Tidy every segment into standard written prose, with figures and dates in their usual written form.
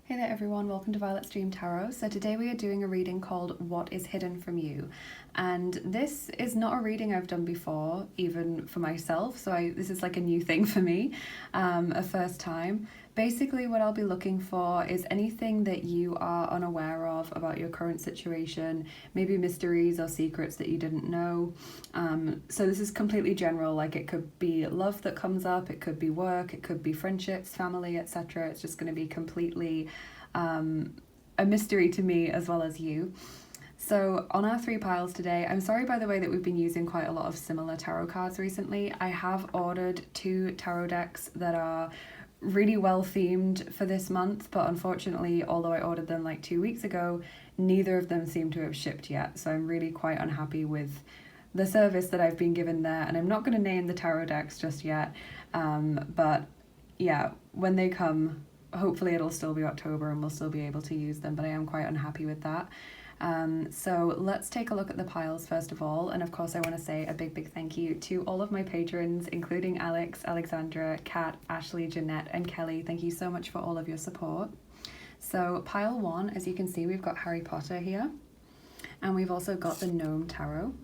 Hey there everyone, welcome to Violet's Dream Tarot. So today we are doing a reading called What is Hidden from You. And this is not a reading I've done before, even for myself. So this is like a new thing for me, a first time. Basically what I'll be looking for is anything that you are unaware of about your current situation, maybe mysteries or secrets that you didn't know. So this is completely general, like it could be love that comes up, it could be work, it could be friendships, family, etc. It's just going to be completely a mystery to me as well as you. So on our 3 piles today, I'm sorry by the way that we've been using quite a lot of similar tarot cards recently. I have ordered 2 tarot decks that are really well themed for this month, but unfortunately, although I ordered them like 2 weeks ago, neither of them seem to have shipped yet. So I'm really quite unhappy with the service that I've been given there, and I'm not going to name the tarot decks just yet. But yeah, when they come, hopefully it'll still be October and we'll still be able to use them, but I am quite unhappy with that. So let's take a look at the piles first of all, and of course I want to say a big thank you to all of my patrons, including Alex, Alexandra, Kat, Ashley, Jeanette and Kelly. Thank you so much for all of your support. So pile 1, as you can see, we've got Harry Potter here, and we've also got the Gnome Tarot.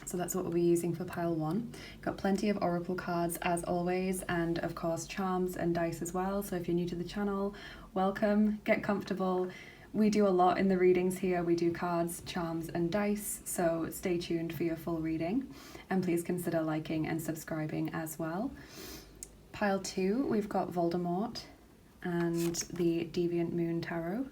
So that's what we'll be using for pile 1. Got plenty of oracle cards as always, and of course charms and dice as well. So if you're new to the channel, welcome, get comfortable. We do a lot in the readings here. We do cards, charms and dice, so stay tuned for your full reading, and please consider liking and subscribing as well. Pile 2, we've got Voldemort and the Deviant Moon Tarot.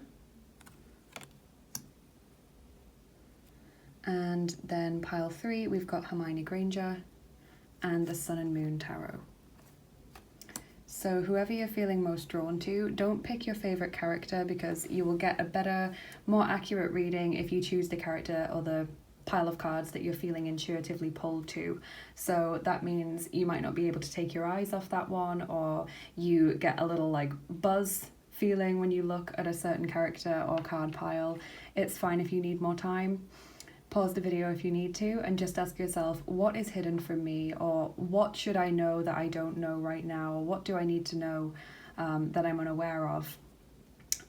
And then pile 3, we've got Hermione Granger and the Sun and Moon Tarot. So whoever you're feeling most drawn to, don't pick your favourite character, because you will get a better, more accurate reading if you choose the character or the pile of cards that you're feeling intuitively pulled to. So that means you might not be able to take your eyes off that one, or you get a little like buzz feeling when you look at a certain character or card pile. It's fine if you need more time. Pause the video if you need to and just ask yourself, what is hidden from me, or what should I know that I don't know right now, or what do I need to know that I'm unaware of,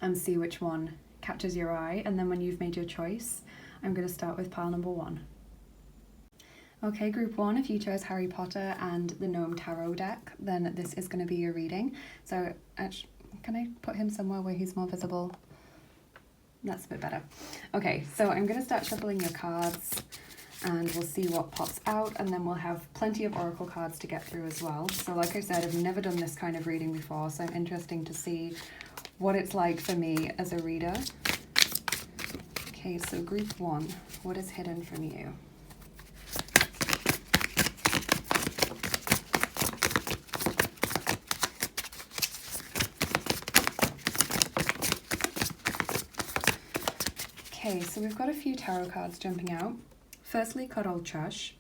and see which one catches your eye. And then when you've made your choice, I'm going to start with pile number 1. Okay, group 1, if you chose Harry Potter and the Gnome Tarot deck, then this is going to be your reading. So actually, can I put him somewhere where he's more visible? That's a bit better. Okay, so I'm going to start shuffling your cards and we'll see what pops out, and then we'll have plenty of oracle cards to get through as well. So like I said, I've never done this kind of reading before, so I'm interested to see what it's like for me as a reader. Okay, so group 1, what is hidden from you? Okay, so we've got a few tarot cards jumping out. Firstly, Karolchash,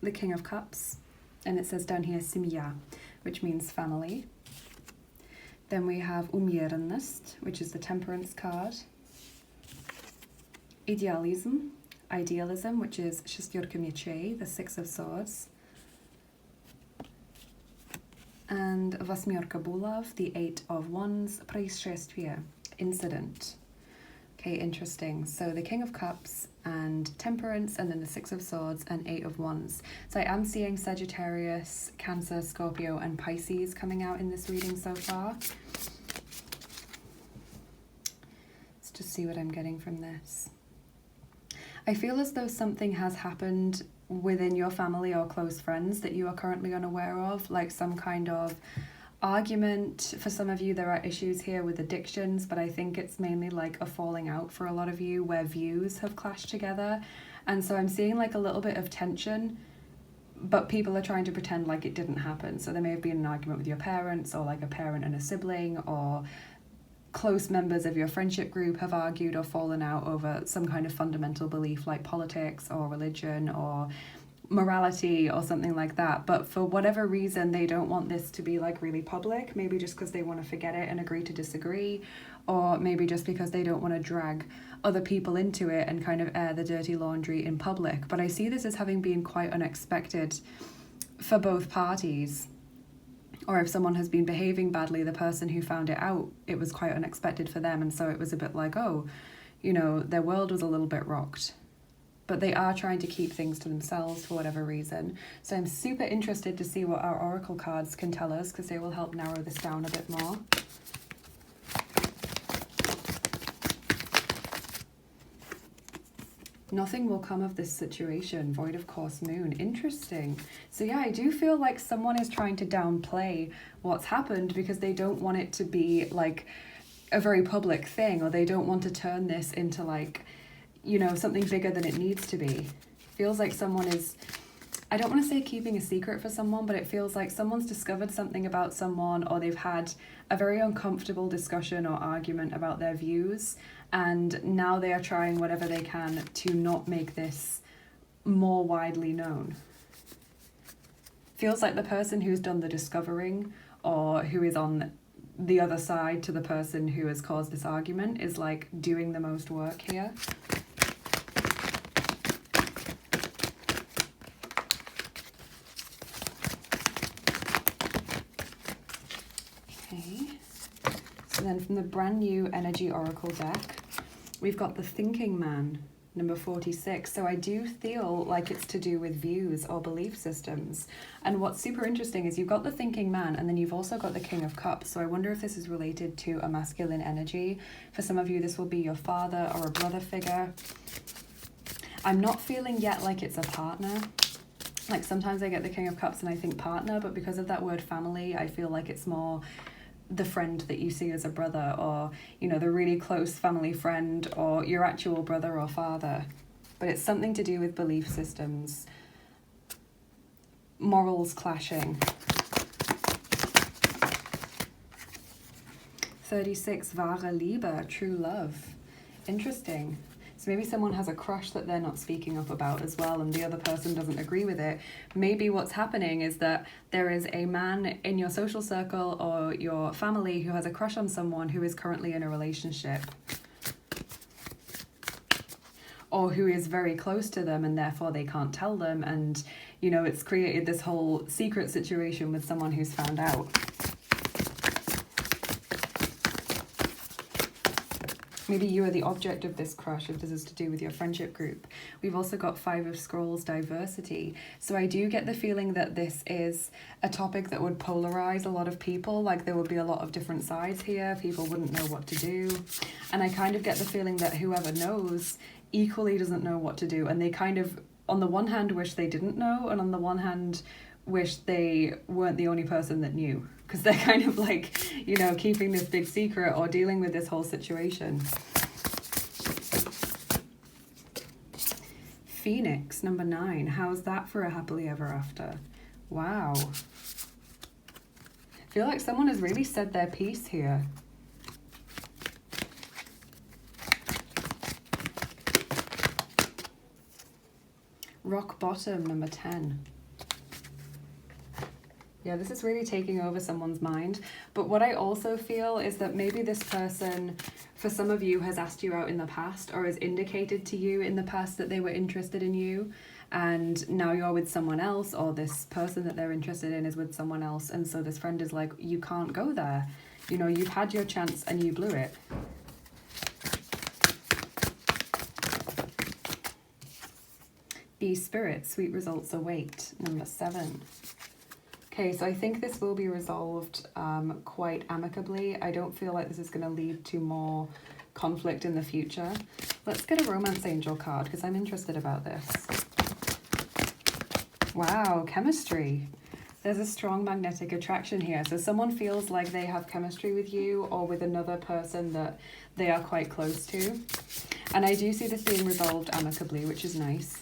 the King of Cups, and it says down here Simya, which means family. Then we have Umierennost, which is the Temperance card. Idealism, which is Шестерка мечей, the 6 of Swords. And Восьмерка булав, the 8 of Wands, Происшествие, incident. Okay, interesting. So the King of Cups and Temperance, and then the 6 of Swords and 8 of Wands. So I am seeing Sagittarius, Cancer, Scorpio and Pisces coming out in this reading so far. Let's just see what I'm getting from this. I feel as though something has happened within your family or close friends that you are currently unaware of, like some kind of argument. For some of you, there are issues here with addictions, but I think it's mainly like a falling out for a lot of you where views have clashed together. And so I'm seeing like a little bit of tension, but people are trying to pretend like it didn't happen. So there may have been an argument with your parents, or like a parent and a sibling, or close members of your friendship group have argued or fallen out over some kind of fundamental belief like politics or religion or morality or something like that. But for whatever reason, they don't want this to be like really public, maybe just because they want to forget it and agree to disagree, or maybe just because they don't want to drag other people into it and kind of air the dirty laundry in public. But I see this as having been quite unexpected for both parties. Or if someone has been behaving badly, the person who found it out, it was quite unexpected for them. And so it was a bit like, oh, you know, their world was a little bit rocked. But they are trying to keep things to themselves for whatever reason. So I'm super interested to see what our oracle cards can tell us, because they will help narrow this down a bit more. Nothing will come of this situation. Void of course moon. Interesting. So yeah, I do feel like someone is trying to downplay what's happened because they don't want it to be like a very public thing, or they don't want to turn this into like, you know, something bigger than it needs to be. Feels like someone is, I don't want to say keeping a secret for someone, but it feels like someone's discovered something about someone, or they've had a very uncomfortable discussion or argument about their views, and now they are trying whatever they can to not make this more widely known. Feels like the person who's done the discovering, or who is on the other side to the person who has caused this argument, is like doing the most work here. Okay, so then from the brand new Energy Oracle deck, we've got the Thinking Man, number 46. So I do feel like it's to do with views or belief systems. And what's super interesting is you've got the Thinking Man, and then you've also got the King of Cups. So I wonder if this is related to a masculine energy. For some of you, this will be your father or a brother figure. I'm not feeling yet like it's a partner. Like sometimes I get the King of Cups and I think partner, but because of that word family, I feel like it's more the friend that you see as a brother, or, you know, the really close family friend, or your actual brother or father. But it's something to do with belief systems, morals clashing. 36, wahre Liebe, true love. Interesting. So maybe someone has a crush that they're not speaking up about as well, and the other person doesn't agree with it. Maybe what's happening is that there is a man in your social circle or your family who has a crush on someone who is currently in a relationship, or who is very close to them and therefore they can't tell them, and, you know, it's created this whole secret situation with someone who's found out. Maybe you are the object of this crush, if this is to do with your friendship group. We've also got 5 of Scrolls, diversity. So I do get the feeling that this is a topic that would polarize a lot of people. Like there would be a lot of different sides here. People wouldn't know what to do. And I kind of get the feeling that whoever knows equally doesn't know what to do. And they kind of, on the one hand, wish they didn't know. And on the one hand, wish they weren't the only person that knew. Because they're kind of like, you know, keeping this big secret or dealing with this whole situation. Phoenix, number 9. How's that for a happily ever after? Wow. I feel like someone has really said their piece here. Rock bottom, number 10. Yeah, this is really taking over someone's mind. But what I also feel is that maybe this person, for some of you, has asked you out in the past, or has indicated to you in the past that they were interested in you. And now you're with someone else, or this person that they're interested in is with someone else. And so this friend is like, you can't go there. You know, you've had your chance and you blew it. Be spirit, sweet results await, number 7. Okay, so I think this will be resolved quite amicably. I don't feel like this is going to lead to more conflict in the future. Let's get a romance angel card, because I'm interested about this. Wow, chemistry. There's a strong magnetic attraction here. So someone feels like they have chemistry with you, or with another person that they are quite close to. And I do see this being resolved amicably, which is nice.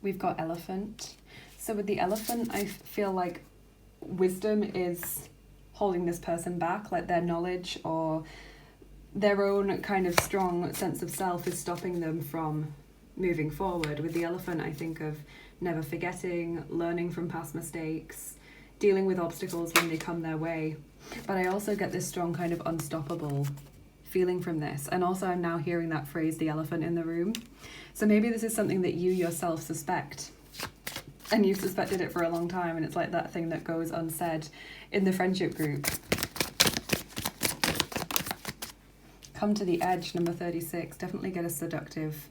We've got elephant. So with the elephant, I feel like wisdom is holding this person back, like their knowledge or their own kind of strong sense of self is stopping them from moving forward. With the elephant, I think of never forgetting, learning from past mistakes, dealing with obstacles when they come their way. But I also get this strong kind of unstoppable feeling from this. And also I'm now hearing that phrase, the elephant in the room. So maybe this is something that you yourself suspect, and you've suspected it for a long time, and it's like that thing that goes unsaid in the friendship group. Come to the edge, number 36. Definitely get a seductive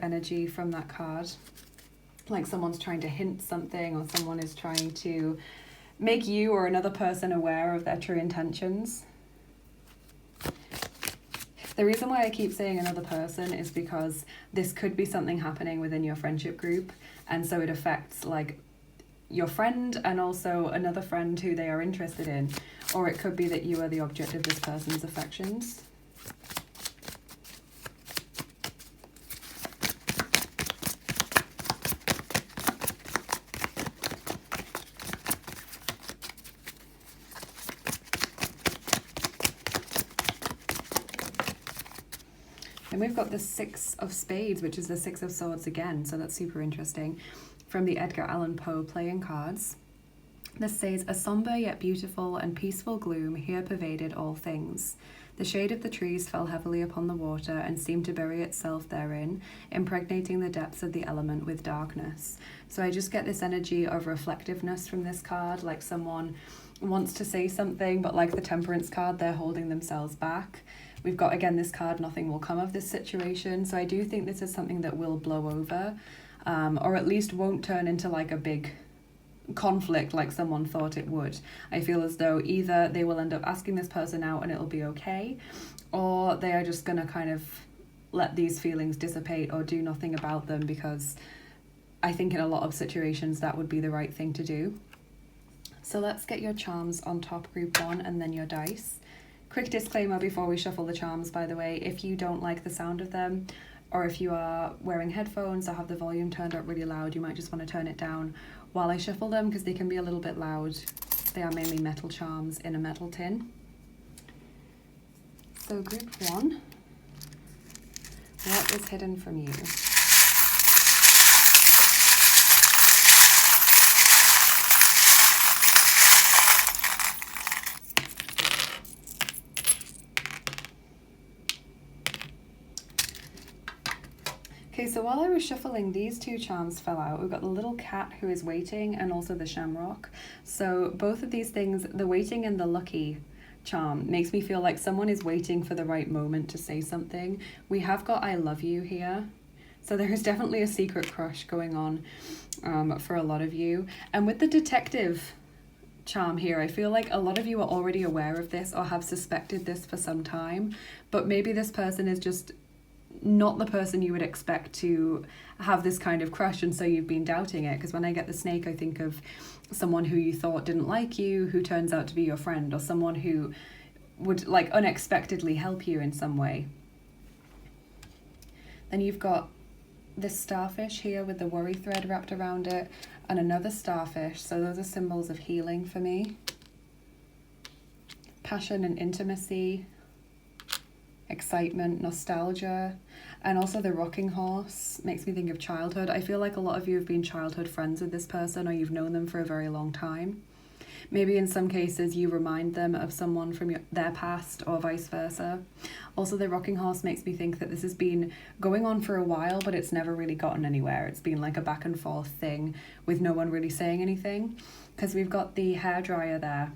energy from that card. Like someone's trying to hint something, or someone is trying to make you or another person aware of their true intentions. The reason why I keep saying another person is because this could be something happening within your friendship group, and so it affects like your friend and also another friend who they are interested in, or it could be that you are the object of this person's affections. And we've got the Six of Spades, which is the Six of Swords again, so that's super interesting, from the Edgar Allan Poe playing cards. This says, a sombre yet beautiful and peaceful gloom here pervaded all things. The shade of the trees fell heavily upon the water and seemed to bury itself therein, impregnating the depths of the element with darkness. So I just get this energy of reflectiveness from this card, like someone wants to say something, but like the Temperance card, they're holding themselves back. We've got, again, this card, nothing will come of this situation. So I do think this is something that will blow over, or at least won't turn into like a big conflict like someone thought it would. I feel as though either they will end up asking this person out and it'll be okay, or they are just going to kind of let these feelings dissipate or do nothing about them, because I think in a lot of situations that would be the right thing to do. So let's get your charms on top, group 1, and then your dice. Quick disclaimer before we shuffle the charms, by the way, if you don't like the sound of them, or if you are wearing headphones or have the volume turned up really loud, you might just want to turn it down while I shuffle them, because they can be a little bit loud. They are mainly metal charms in a metal tin. So group 1, what is hidden from you? Okay, so while I was shuffling, these two charms fell out. We've got the little cat who is waiting and also the shamrock. So both of these things, the waiting and the lucky charm, makes me feel like someone is waiting for the right moment to say something. We have got I love you here. So there is definitely a secret crush going on for a lot of you. And with the detective charm here, I feel like a lot of you are already aware of this or have suspected this for some time, but maybe this person is just not the person you would expect to have this kind of crush, and so you've been doubting it. Because when I get the snake, I think of someone who you thought didn't like you, who turns out to be your friend, or someone who would like unexpectedly help you in some way. Then you've got this starfish here with the worry thread wrapped around it, and another starfish. So those are symbols of healing for me. Passion and intimacy, excitement, nostalgia, and also the rocking horse makes me think of childhood. I feel like a lot of you have been childhood friends with this person, or you've known them for a very long time. Maybe in some cases you remind them of someone from their past, or vice versa. Also, the rocking horse makes me think that this has been going on for a while, but it's never really gotten anywhere. It's been like a back and forth thing with no one really saying anything, because we've got the hairdryer there,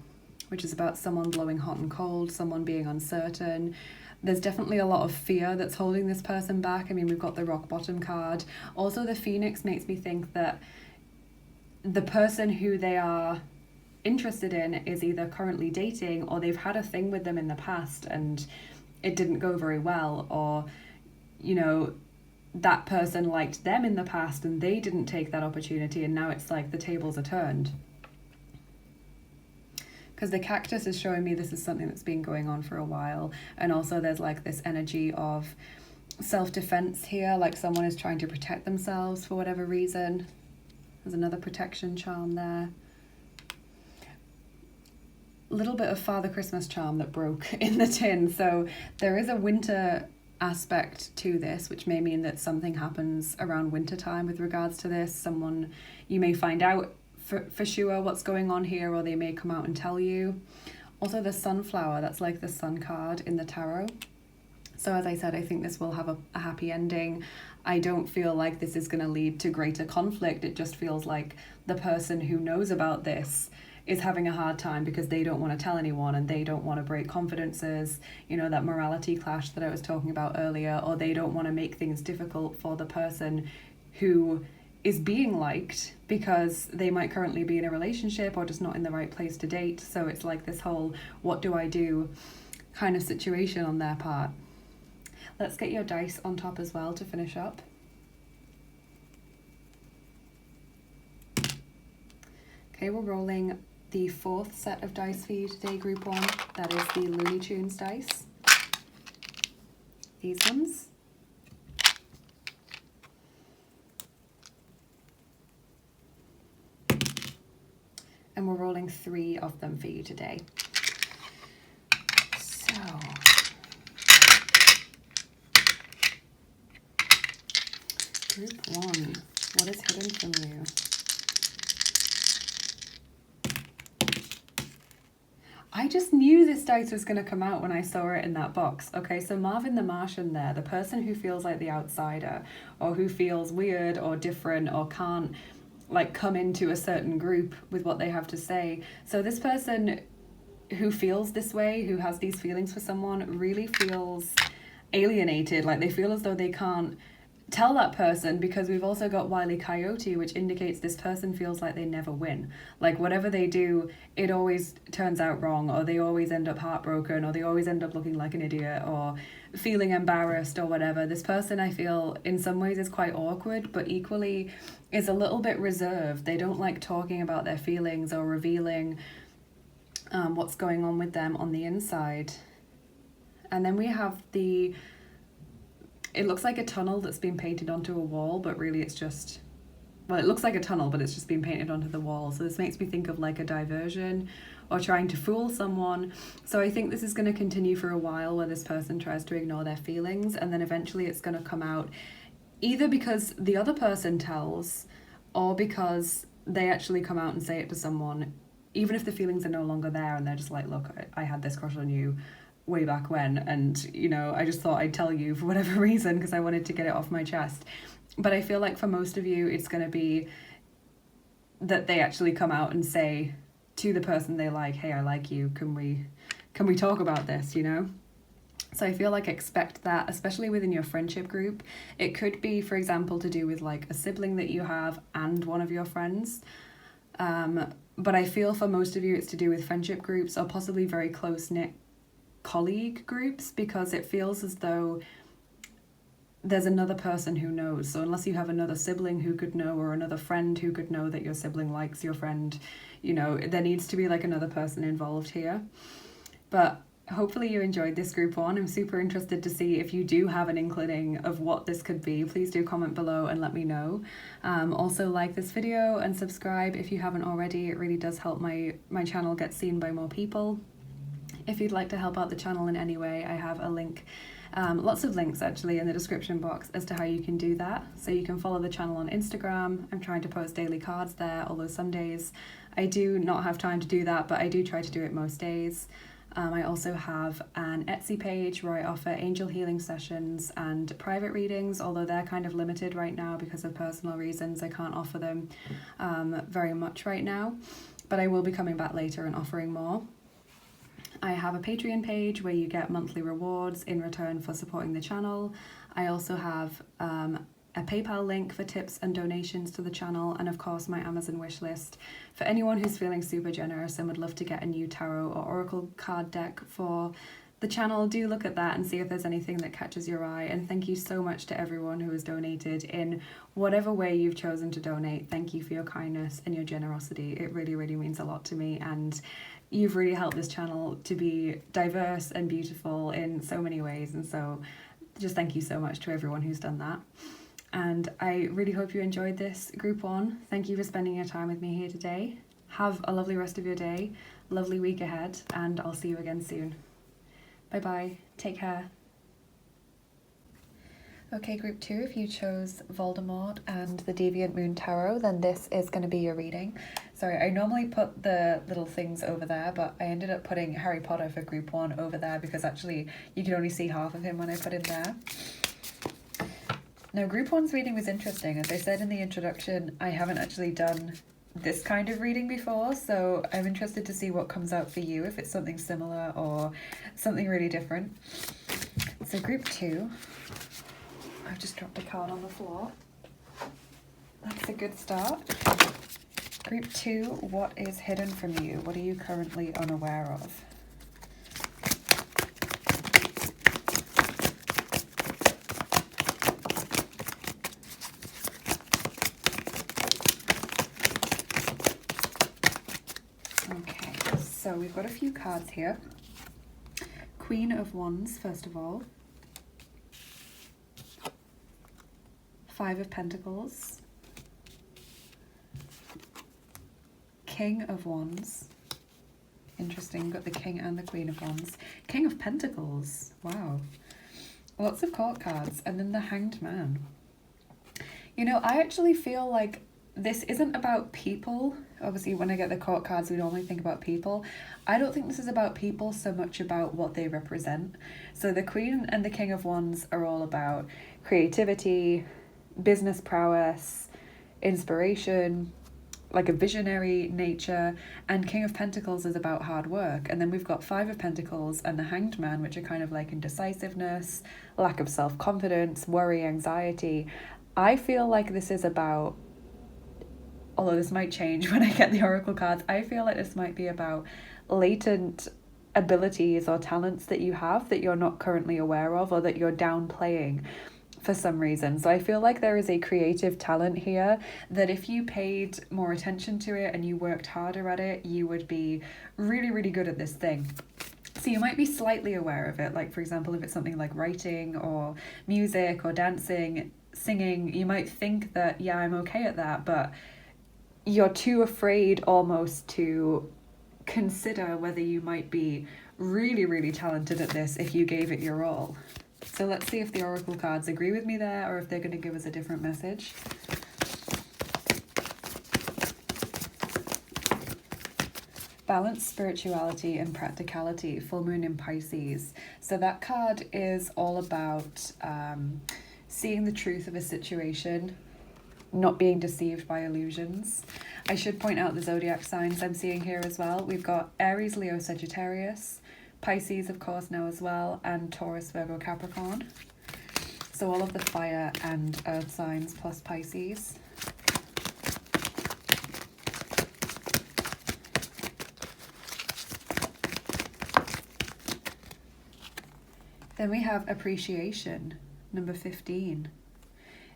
which is about someone blowing hot and cold, someone being uncertain. There's definitely a lot of fear that's holding this person back. I mean, we've got the rock bottom card. Also, the phoenix makes me think that the person who they are interested in is either currently dating, or they've had a thing with them in the past and it didn't go very well, or, you know, that person liked them in the past and they didn't take that opportunity, and now it's like the tables are turned. Because the cactus is showing me this is something that's been going on for a while. And also there's like this energy of self-defense here, like someone is trying to protect themselves for whatever reason. There's another protection charm there. A little bit of Father Christmas charm that broke in the tin. So there is a winter aspect to this, which may mean that something happens around winter time with regards to this. Someone, you may find out for sure what's going on here, or they may come out and tell you. Also the sunflower, that's like the sun card in the tarot. So as I said, I think this will have a happy ending. I don't feel like this is going to lead to greater conflict. It just feels like the person who knows about this is having a hard time because they don't want to tell anyone and they don't want to break confidences, you know, that morality clash that I was talking about earlier, or they don't want to make things difficult for the person who is being liked because they might currently be in a relationship or just not in the right place to date. So it's like this whole what do I do kind of situation on their part. Let's get your dice on top as well to finish up. Okay, we're rolling the 4th set of dice for you today, group 1. That is the Looney Tunes dice. These ones. And we're rolling 3 of them for you today. So, group 1, what is hidden from you? I just knew this dice was going to come out when I saw it in that box. Okay, so Marvin the Martian there, the person who feels like the outsider, or who feels weird or different or can't like come into a certain group with what they have to say. So this person who feels this way, who has these feelings for someone, really feels alienated. Like they feel as though they can't tell that person, because we've also got Wile E. Coyote, which indicates this person feels like they never win. Like whatever they do, it always turns out wrong, or they always end up heartbroken, or they always end up looking like an idiot, or feeling embarrassed, or whatever. This person, I feel, in some ways is quite awkward, but equally is a little bit reserved. They don't like talking about their feelings or revealing what's going on with them on the inside. And then we have it looks like a tunnel that's been painted onto a wall, but really it's just, well, it looks like a tunnel, but it's just been painted onto the wall. So this makes me think of like a diversion or trying to fool someone. So I think this is going to continue for a while, where this person tries to ignore their feelings, and then eventually it's going to come out either because the other person tells, or because they actually come out and say it to someone, even if the feelings are no longer there, and they're just like, look, I had this crush on you way back when, and you know, I just thought I'd tell you for whatever reason because I wanted to get it off my chest. But I feel like for most of you it's going to be that they actually come out and say to the person they like, hey, I like you, can we talk about this, you know? So I feel like expect that, especially within your friendship group. It could be, for example, to do with like a sibling that you have and one of your friends, but I feel for most of you it's to do with friendship groups, or possibly very close-knit colleague groups, because it feels as though there's another person who knows. So unless you have another sibling who could know, or another friend who could know that your sibling likes your friend, you know, there needs to be like another person involved here. But hopefully you enjoyed this group 1. I'm super interested to see if you do have an inkling of what this could be. Please do comment below and let me know. Also like this video and subscribe if you haven't already. It really does help my channel get seen by more people. If you'd like to help out the channel in any way, I have a link, lots of links actually in the description box as to how you can do that. So you can follow the channel on Instagram. I'm trying to post daily cards there, although some days I do not have time to do that, but I do try to do it most days. I also have an Etsy page where I offer angel healing sessions and private readings, although they're kind of limited right now because of personal reasons. I can't offer them very much right now, but I will be coming back later and offering more. I have a Patreon page where you get monthly rewards in return for supporting the channel. I also have a PayPal link for tips and donations to the channel, and of course my Amazon wishlist. For anyone who's feeling super generous and would love to get a new tarot or oracle card deck for the channel, do look at that and see if there's anything that catches your eye. And thank you so much to everyone who has donated in whatever way you've chosen to donate. Thank you for your kindness and your generosity. It really, really means a lot to me, and you've really helped this channel to be diverse and beautiful in so many ways. And so just thank you so much to everyone who's done that. And I really hope you enjoyed this group 1. Thank you for spending your time with me here today. Have a lovely rest of your day, lovely week ahead, and I'll see you again soon. Bye bye, take care. Okay, group 2, if you chose Voldemort and the Deviant Moon Tarot, then this is going to be your reading. Sorry, I normally put the little things over there, but I ended up putting Harry Potter for group 1 over there because actually you could only see half of him when I put him there. Now, group 1's reading was interesting. As I said in the introduction, I haven't actually done this kind of reading before, so I'm interested to see what comes out for you, if it's something similar or something really different. So group 2, I've just dropped a card on the floor. That's a good start. Group 2, what is hidden from you? What are you currently unaware of? Okay, so we've got a few cards here. Queen of Wands, first of all. 5 of Pentacles. King of Wands. Interesting, we've got the King and the Queen of Wands. King of Pentacles, wow. Lots of court cards, and then the Hanged Man. You know, I actually feel like this isn't about people. Obviously, when I get the court cards, we normally think about people. I don't think this is about people so much about what they represent. So the Queen and the King of Wands are all about creativity, business prowess, inspiration, like a visionary nature, and King of Pentacles is about hard work. And then we've got 5 of Pentacles and the Hanged Man, which are kind of like indecisiveness, lack of self-confidence, worry, anxiety. I feel like this is about, although this might change when I get the oracle cards, I feel like this might be about latent abilities or talents that you have that you're not currently aware of, or that you're downplaying for some reason. So I feel like there is a creative talent here that if you paid more attention to it and you worked harder at it, you would be really, really good at this thing. So you might be slightly aware of it. Like, for example, if it's something like writing or music or dancing, singing, you might think that, yeah, I'm okay at that, but you're too afraid almost to consider whether you might be really, really talented at this if you gave it your all. So let's see if the oracle cards agree with me there, or if they're going to give us a different message. Balance, spirituality, and practicality. Full moon in Pisces. So that card is all about seeing the truth of a situation, not being deceived by illusions. I should point out the zodiac signs I'm seeing here as well. We've got Aries, Leo, Sagittarius, Pisces, of course, now as well, and Taurus, Virgo, Capricorn. So all of the fire and earth signs plus Pisces. Then we have appreciation, number 15.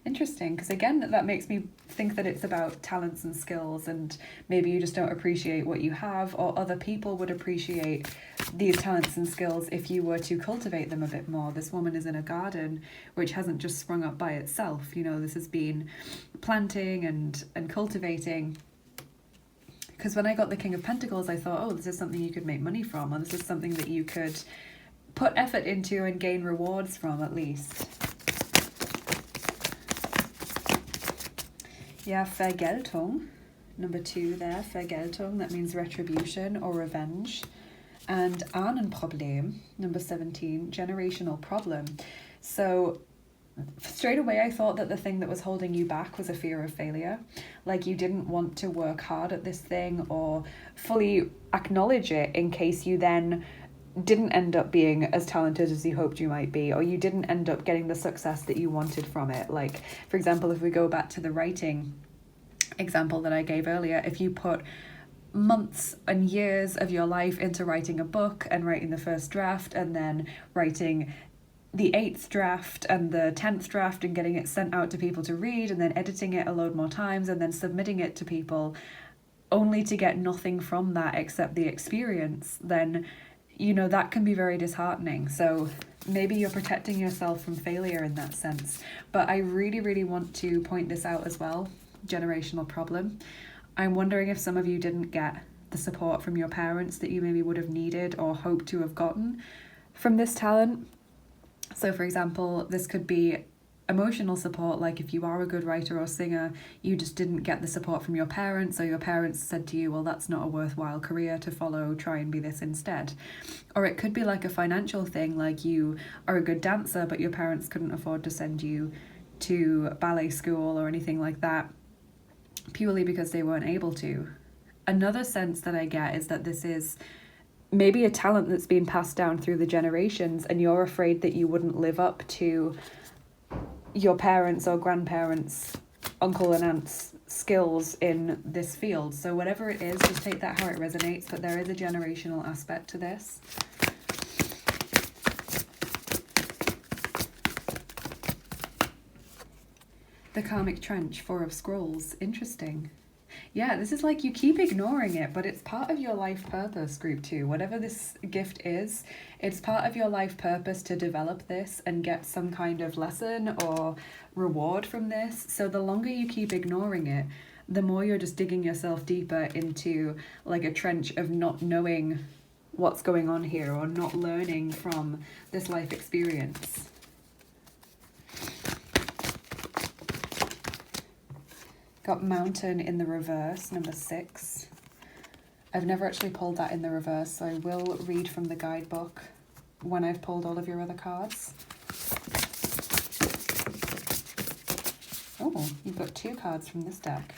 Interesting, because again, that makes me think that it's about talents and skills, and maybe you just don't appreciate what you have, or other people would appreciate these talents and skills if you were to cultivate them a bit more. This woman is in a garden which hasn't just sprung up by itself. You know, this has been planting and cultivating. Because when I got the King of Pentacles, I thought, oh, this is something you could make money from, or this is something that you could put effort into and gain rewards from, at least. Yeah, Vergeltung, number 2 there, Vergeltung, that means retribution or revenge. And Ahnenproblem, number 17, generational problem. So straight away I thought that the thing that was holding you back was a fear of failure. Like you didn't want to work hard at this thing or fully acknowledge it in case you then didn't end up being as talented as you hoped you might be, or you didn't end up getting the success that you wanted from it. Like, for example, if we go back to the writing example that I gave earlier, if you put months and years of your life into writing a book and writing the first draft and then writing the 8th draft and the 10th draft and getting it sent out to people to read and then editing it a load more times and then submitting it to people only to get nothing from that except the experience, then you know, that can be very disheartening. So maybe you're protecting yourself from failure in that sense. But I really, really want to point this out as well, generational problem. I'm wondering if some of you didn't get the support from your parents that you maybe would have needed or hoped to have gotten from this talent. So for example, this could be emotional support, like if you are a good writer or singer, you just didn't get the support from your parents, or your parents said to you, well, that's not a worthwhile career to follow, try and be this instead. Or it could be like a financial thing, like you are a good dancer, but your parents couldn't afford to send you to ballet school or anything like that, purely because they weren't able to. Another sense that I get is that this is maybe a talent that's been passed down through the generations, and you're afraid that you wouldn't live up to your parents' or grandparents', uncle and aunt's skills in this field. So whatever it is, just take that how it resonates, but there is a generational aspect to this. The Karmic Trench, 4 of Scrolls. Interesting. Yeah, this is like you keep ignoring it, but it's part of your life purpose, group 2. Whatever this gift is, it's part of your life purpose to develop this and get some kind of lesson or reward from this. So the longer you keep ignoring it, the more you're just digging yourself deeper into like a trench of not knowing what's going on here or not learning from this life experience. Got Mountain in the reverse, number 6. I've never actually pulled that in the reverse, so I will read from the guidebook when I've pulled all of your other cards. Oh, you've got 2 cards from this deck.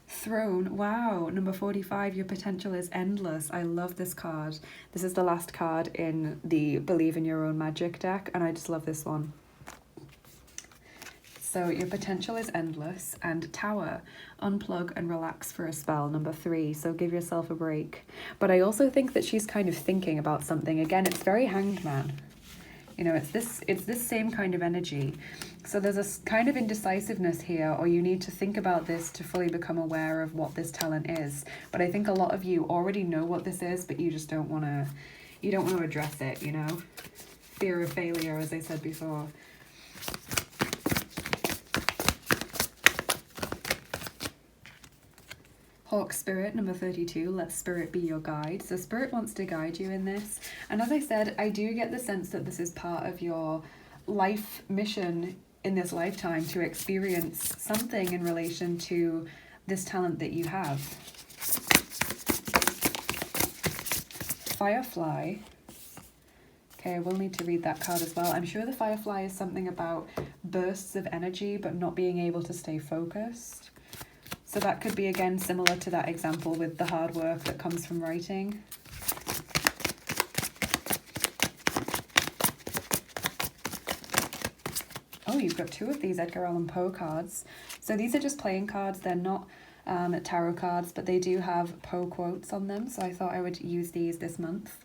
Throne, wow, number 45, your potential is endless. I love this card. This is the last card in the Believe in Your Own Magic deck, and I just love this one. So your potential is endless. And Tower, unplug and relax for a spell, number 3. So give yourself a break. But I also think that she's kind of thinking about something. Again, it's very Hanged Man. You know, it's this same kind of energy. So there's a kind of indecisiveness here, or you need to think about this to fully become aware of what this talent is. But I think a lot of you already know what this is, but you just don't want to address it, you know? Fear of failure, as I said before. Hawk Spirit, number 32, let Spirit be your guide. So Spirit wants to guide you in this. And as I said, I do get the sense that this is part of your life mission in this lifetime to experience something in relation to this talent that you have. Firefly. Okay, I will need to read that card as well. I'm sure the Firefly is something about bursts of energy but not being able to stay focused. So that could be, again, similar to that example with the hard work that comes from writing. Oh, you've got 2 of these Edgar Allan Poe cards. So these are just playing cards. They're not tarot cards, but they do have Poe quotes on them. So I thought I would use these this month.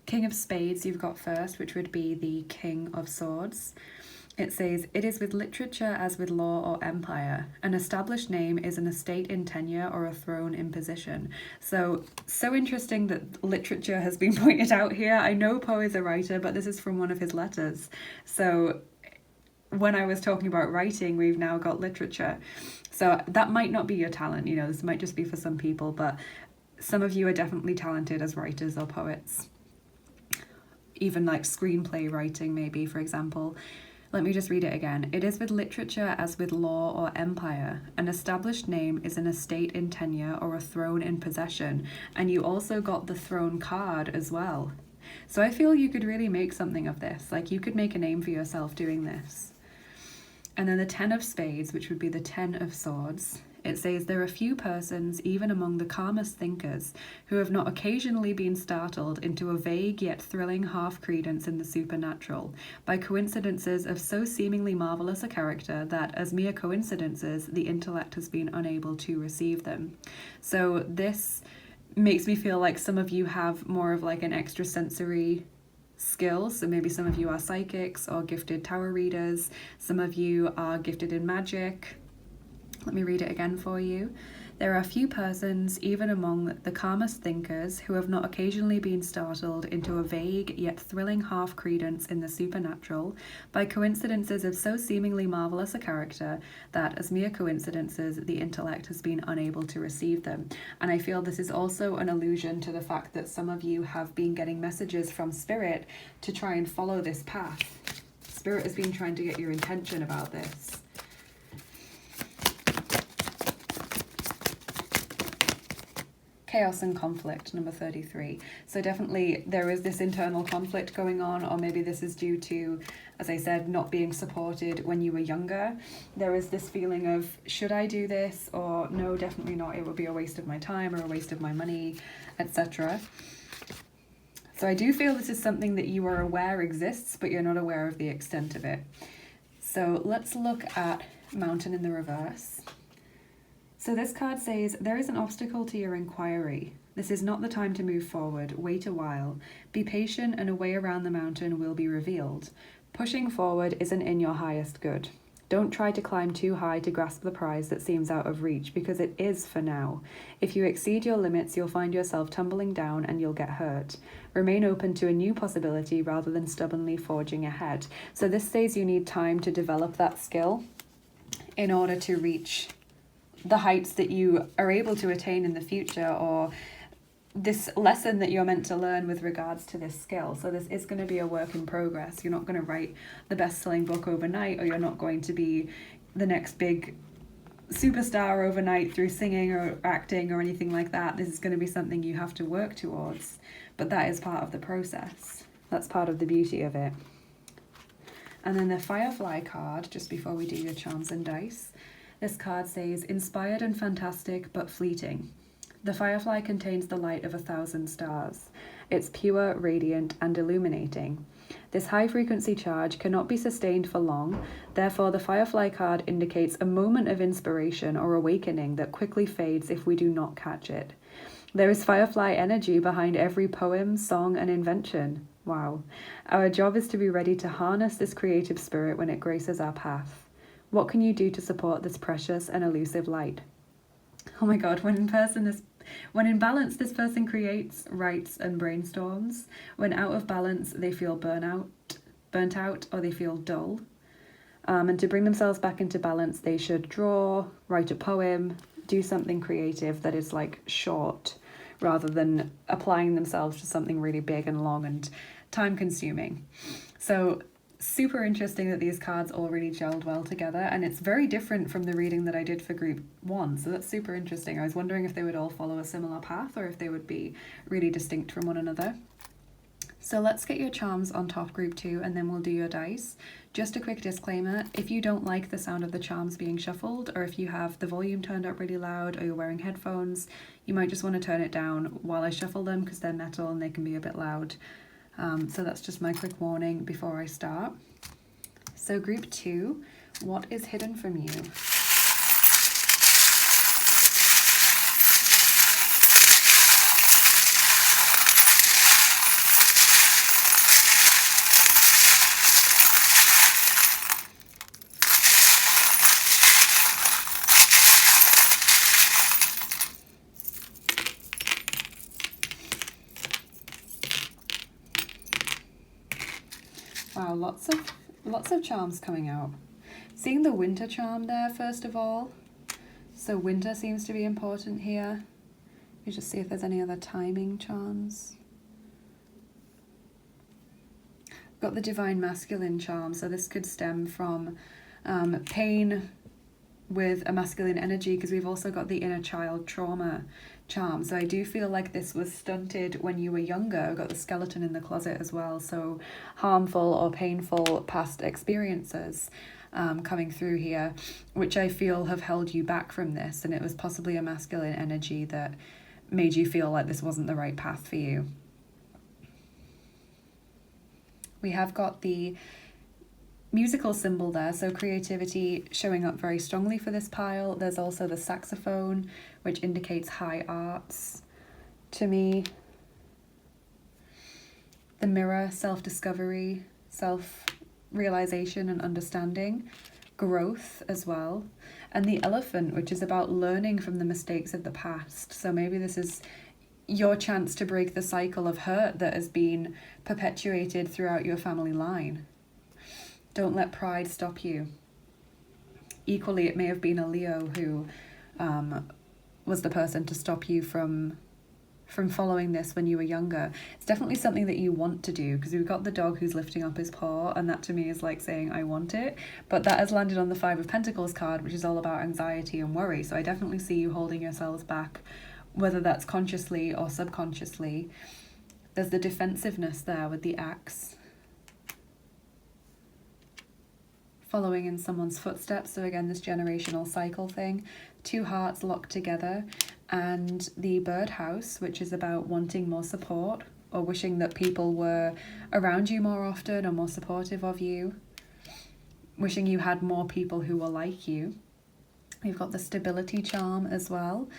King of Spades you've got first, which would be the King of Swords. It says, it is with literature as with law or empire. An established name is an estate in tenure or a throne in position. So interesting that literature has been pointed out here. I know Poe is a writer, but this is from one of his letters. So when I was talking about writing, we've now got literature. So that might not be your talent, you know, this might just be for some people, but some of you are definitely talented as writers or poets. Even like screenplay writing, maybe, for example. Let me just read it again. It is with literature as with law or empire. An established name is an estate in tenure or a throne in possession. And you also got the throne card as well. So I feel you could really make something of this. Like you could make a name for yourself doing this. And then the 10 of Spades, which would be the 10 of Swords. It says, there are few persons, even among the calmest thinkers, who have not occasionally been startled into a vague yet thrilling half-credence in the supernatural, by coincidences of so seemingly marvellous a character that, as mere coincidences, the intellect has been unable to receive them. So this makes me feel like some of you have more of like an extrasensory skills. So maybe some of you are psychics or gifted tarot readers. Some of you are gifted in magic. Let me read it again for you. There are few persons, even among the calmest thinkers, who have not occasionally been startled into a vague yet thrilling half-credence in the supernatural by coincidences of so seemingly marvellous a character that, as mere coincidences, the intellect has been unable to receive them. And I feel this is also an allusion to the fact that some of you have been getting messages from Spirit to try and follow this path. Spirit has been trying to get your intention about this. Chaos and conflict, number 33. So definitely there is this internal conflict going on, or maybe this is due to, as I said, not being supported when you were younger. There is this feeling of, should I do this? Or no, definitely not. It would be a waste of my time or a waste of my money, etc. So I do feel this is something that you are aware exists, but you're not aware of the extent of it. So let's look at Mountain in the reverse. So this card says, there is an obstacle to your inquiry. This is not the time to move forward. Wait a while. Be patient and a way around the mountain will be revealed. Pushing forward isn't in your highest good. Don't try to climb too high to grasp the prize that seems out of reach, because it is for now. If you exceed your limits, you'll find yourself tumbling down and you'll get hurt. Remain open to a new possibility rather than stubbornly forging ahead. So this says you need time to develop that skill in order to reach the heights that you are able to attain in the future, or this lesson that you're meant to learn with regards to this skill. So this is going to be a work in progress. You're not going to write the best-selling book overnight, or you're not going to be the next big superstar overnight through singing or acting or anything like that. This is going to be something you have to work towards, but that is part of the process. That's part of the beauty of it. And then the Firefly card, just before we do your charms and dice. This card says, inspired and fantastic, but fleeting. The firefly contains the light of 1,000 stars. It's pure, radiant, and illuminating. This high-frequency charge cannot be sustained for long, therefore the firefly card indicates a moment of inspiration or awakening that quickly fades if we do not catch it. There is firefly energy behind every poem, song, and invention. Wow. Our job is to be ready to harness this creative spirit when it graces our path. What can you do to support this precious and elusive light? Oh my God, when in balance, this person creates, writes, and brainstorms. When out of balance, they feel burnt out, or they feel dull. And to bring themselves back into balance, they should draw, write a poem, do something creative that is like short, rather than applying themselves to something really big and long and time consuming. So super interesting that these cards all really gelled well together, and it's very different from the reading that I did for group 1, so that's super interesting. I was wondering if they would all follow a similar path or if they would be really distinct from one another. So let's get your charms on top group 2 and then we'll do your dice. Just a quick disclaimer, if you don't like the sound of the charms being shuffled, or if you have the volume turned up really loud, or you're wearing headphones, you might just want to turn it down while I shuffle them because they're metal and they can be a bit loud. So that's just my quick warning before I start. So group 2, what is hidden from you? Wow, lots of charms coming out. Seeing the winter charm there, first of all. So winter seems to be important here. You just see if there's any other timing charms. Got the divine masculine charm, so this could stem from pain with a masculine energy, because we've also got the inner child trauma charm. So I do feel like this was stunted when you were younger. I've got the skeleton in the closet as well, so harmful or painful past experiences coming through here, which I feel have held you back from this, and it was possibly a masculine energy that made you feel like this wasn't the right path for you. We have got the musical symbol there, so creativity showing up very strongly for this pile. There's also the saxophone, which indicates high arts to me. The mirror, self-discovery, self-realization and understanding. Growth as well. And the elephant, which is about learning from the mistakes of the past. So maybe this is your chance to break the cycle of hurt that has been perpetuated throughout your family line. Don't let pride stop you. Equally, it may have been a Leo who was the person to stop you from from following this when you were younger. It's definitely something that you want to do, because we've got the dog who's lifting up his paw, and that to me is like saying I want it. But that has landed on the Five of Pentacles card, which is all about anxiety and worry. So I definitely see you holding yourselves back, whether that's consciously or subconsciously. There's the defensiveness there with the axe. Following in someone's footsteps. So again, this generational cycle thing. Two hearts locked together. And the birdhouse, which is about wanting more support or wishing that people were around you more often or more supportive of you. Wishing you had more people who were like you. We've got the stability charm as well.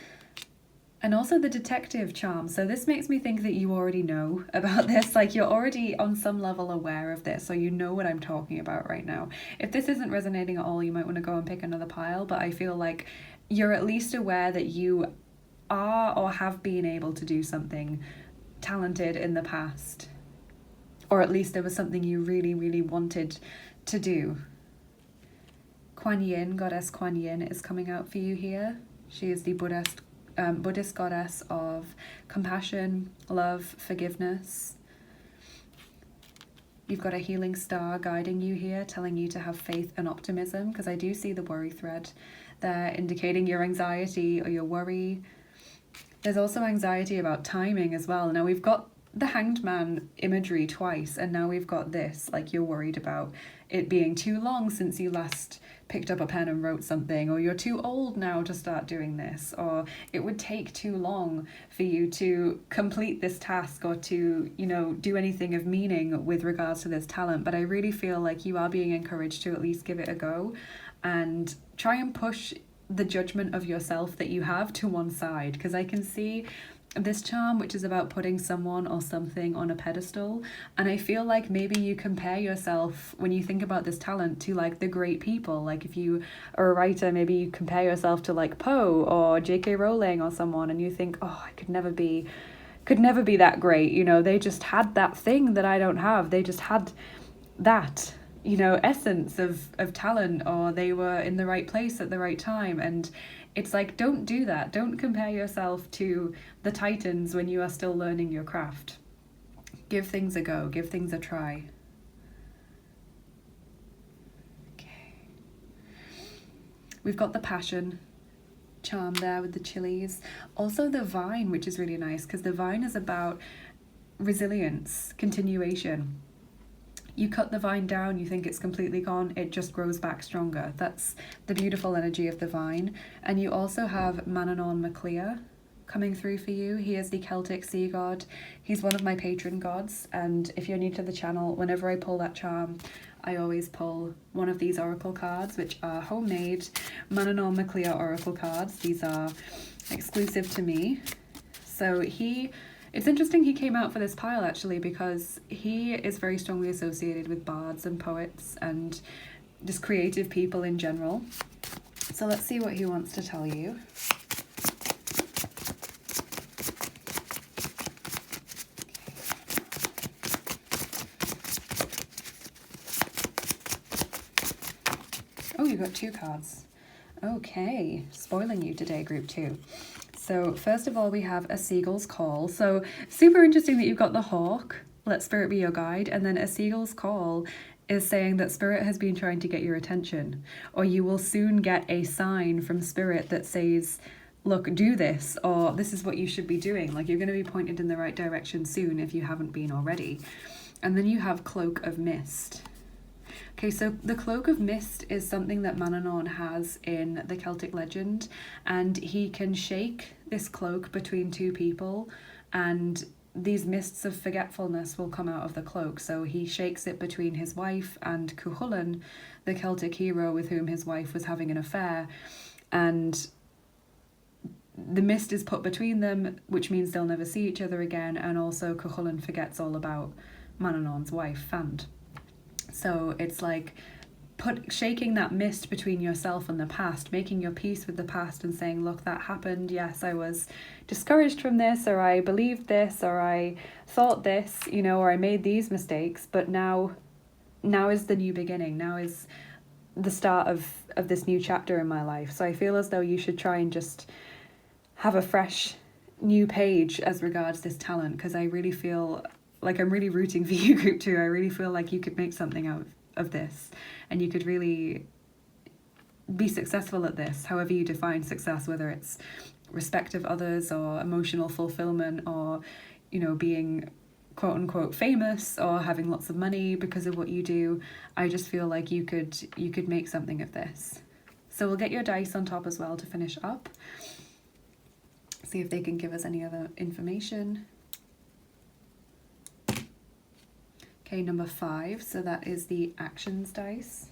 And also the detective charm. So this makes me think that you already know about this. Like, you're already on some level aware of this, so you know what I'm talking about right now. If this isn't resonating at all, you might want to go and pick another pile. But I feel like you're at least aware that you are or have been able to do something talented in the past. Or at least there was something you really, really wanted to do. Kuan Yin, Goddess Kuan Yin, is coming out for you here. She is the Buddhist goddess of compassion, love, forgiveness. You've got a healing star guiding you here, telling you to have faith and optimism, because I do see the worry thread there, indicating your anxiety or your worry. There's also anxiety about timing as well. Now we've got the Hanged Man imagery twice, and now we've got this, like you're worried about it being too long since you last picked up a pen and wrote something, or you're too old now to start doing this, or it would take too long for you to complete this task or to, you know, do anything of meaning with regards to this talent. But I really feel like you are being encouraged to at least give it a go and try and push the judgment of yourself that you have to one side, because I can see this charm, which is about putting someone or something on a pedestal, and I feel like maybe you compare yourself, when you think about this talent, to like the great people. Like if you are a writer, maybe you compare yourself to like Poe or J.K. Rowling or someone, and you think, oh, I could never be that great, you know, they just had that thing that I don't have, they just had that, you know, essence of talent, or they were in the right place at the right time. And it's like, don't do that. Don't compare yourself to the titans when you are still learning your craft. Give things a go. Give things a try. Okay. We've got the passion charm there with the chilies. Also the vine, which is really nice, because the vine is about resilience, continuation. You cut the vine down, you think it's completely gone, it just grows back stronger. That's the beautiful energy of the vine. And you also have Manannán Mac Lia coming through for you. He is the Celtic sea god. He's one of my patron gods, and if you're new to the channel, whenever I pull that charm, I always pull one of these oracle cards, which are homemade Manannán Mac Lia oracle cards. These are exclusive to me. So it's interesting he came out for this pile actually, because he is very strongly associated with bards and poets and just creative people in general. So let's see what he wants to tell you. Oh, you got two cards. Okay, spoiling you today, group 2. So first of all, we have a seagull's call. So super interesting that you've got the hawk, let spirit be your guide, and then a seagull's call is saying that spirit has been trying to get your attention, or you will soon get a sign from spirit that says, look, do this, or this is what you should be doing. Like, you're going to be pointed in the right direction soon if you haven't been already. And then you have Cloak of Mist. Okay, so the Cloak of Mist is something that Manannán has in the Celtic legend, and he can shake this cloak between two people, and these mists of forgetfulness will come out of the cloak. So he shakes it between his wife and Cuchulainn, the Celtic hero with whom his wife was having an affair, and the mist is put between them, which means they'll never see each other again, and also Cuchulainn forgets all about Manannán's wife, Fand. So it's like shaking that mist between yourself and the past, making your peace with the past and saying, look, that happened. Yes, I was discouraged from this, or I believed this, or I thought this, you know, or I made these mistakes, but now is the new beginning. Now is the start of this new chapter in my life. So I feel as though you should try and just have a fresh new page as regards this talent, because I really feel like I'm really rooting for you, group 2. I really feel like you could make something out of this, and you could really be successful at this, however you define success, whether it's respect of others or emotional fulfillment or, you know, being quote unquote famous or having lots of money because of what you do. I just feel like you could make something of this. So we'll get your dice on top as well to finish up. See if they can give us any other information. Okay, number 5. So that is the actions dice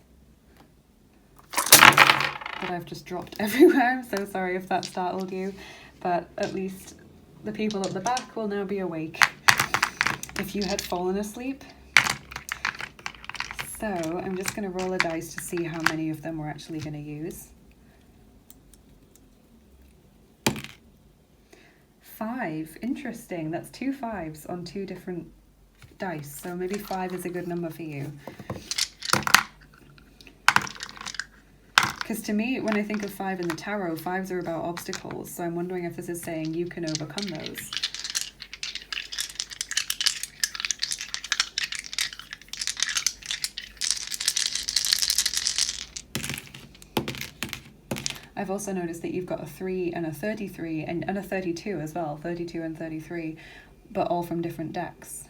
that I've just dropped everywhere. I'm so sorry if that startled you, but at least the people at the back will now be awake if you had fallen asleep. So I'm just going to roll a dice to see how many of them we're actually going to use. 5. Interesting. That's 2 5s on 2 different dice. So maybe 5 is a good number for you. Because to me, when I think of 5 in the tarot, 5s are about obstacles. So I'm wondering if this is saying you can overcome those. I've also noticed that you've got a 3 and a 33 and a 32 as well, 32 and 33, but all from different decks.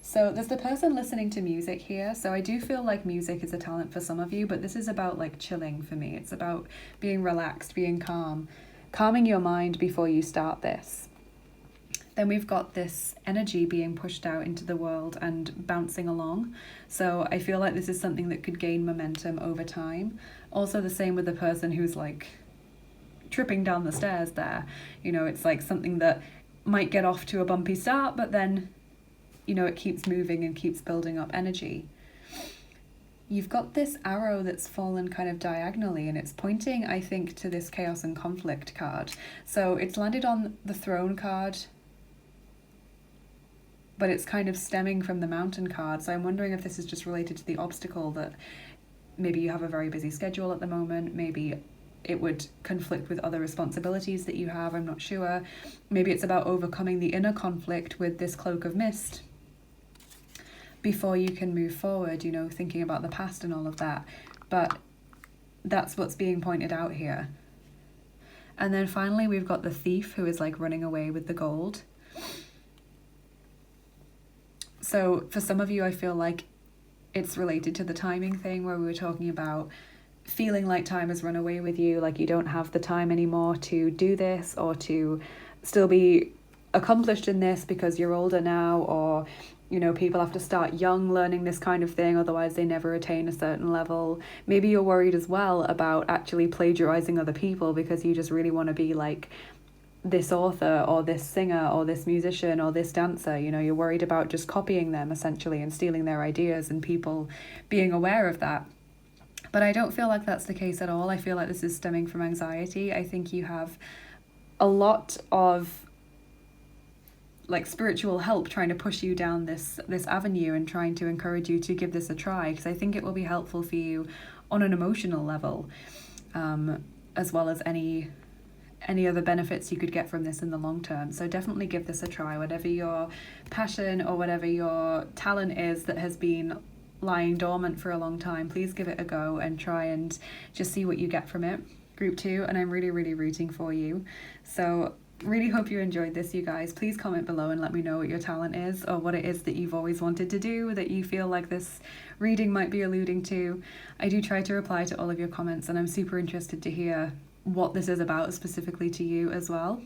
So there's the person listening to music here. So I do feel like music is a talent for some of you, but this is about like chilling for me. It's about being relaxed, being calm, calming your mind before you start this. Then we've got this energy being pushed out into the world and bouncing along. So I feel like this is something that could gain momentum over time. Also the same with the person who's like tripping down the stairs there. You know, it's like something that might get off to a bumpy start, but then, you know, it keeps moving and keeps building up energy. You've got this arrow that's fallen kind of diagonally, and it's pointing, I think, to this Chaos and Conflict card. So it's landed on the Throne card, but it's kind of stemming from the Mountain card. So I'm wondering if this is just related to the obstacle, that maybe you have a very busy schedule at the moment. Maybe it would conflict with other responsibilities that you have. I'm not sure. Maybe it's about overcoming the inner conflict with this cloak of mist before you can move forward, you know, thinking about the past and all of that. But that's what's being pointed out here. And then finally, we've got the thief who is like running away with the gold. So for some of you, I feel like it's related to the timing thing where we were talking about feeling like time has run away with you, like you don't have the time anymore to do this or to still be accomplished in this because you're older now, or, you know, people have to start young learning this kind of thing, otherwise they never attain a certain level. Maybe you're worried as well about actually plagiarizing other people because you just really want to be like this author or this singer or this musician or this dancer. You know, you're worried about just copying them essentially and stealing their ideas and people being aware of that. But I don't feel like that's the case at all. I feel like this is stemming from anxiety. I think you have a lot of like spiritual help trying to push you down this avenue and trying to encourage you to give this a try, because I think it will be helpful for you on an emotional level, as well as any other benefits you could get from this in the long term. So definitely give this a try. Whatever your passion or whatever your talent is that has been lying dormant for a long time, please give it a go and try and just see what you get from it, group 2. And I'm really, really rooting for you. So really hope you enjoyed this, you guys. Please comment below and let me know what your talent is, or what it is that you've always wanted to do that you feel like this reading might be alluding to. I do try to reply to all of your comments, and I'm super interested to hear what this is about specifically to you as well.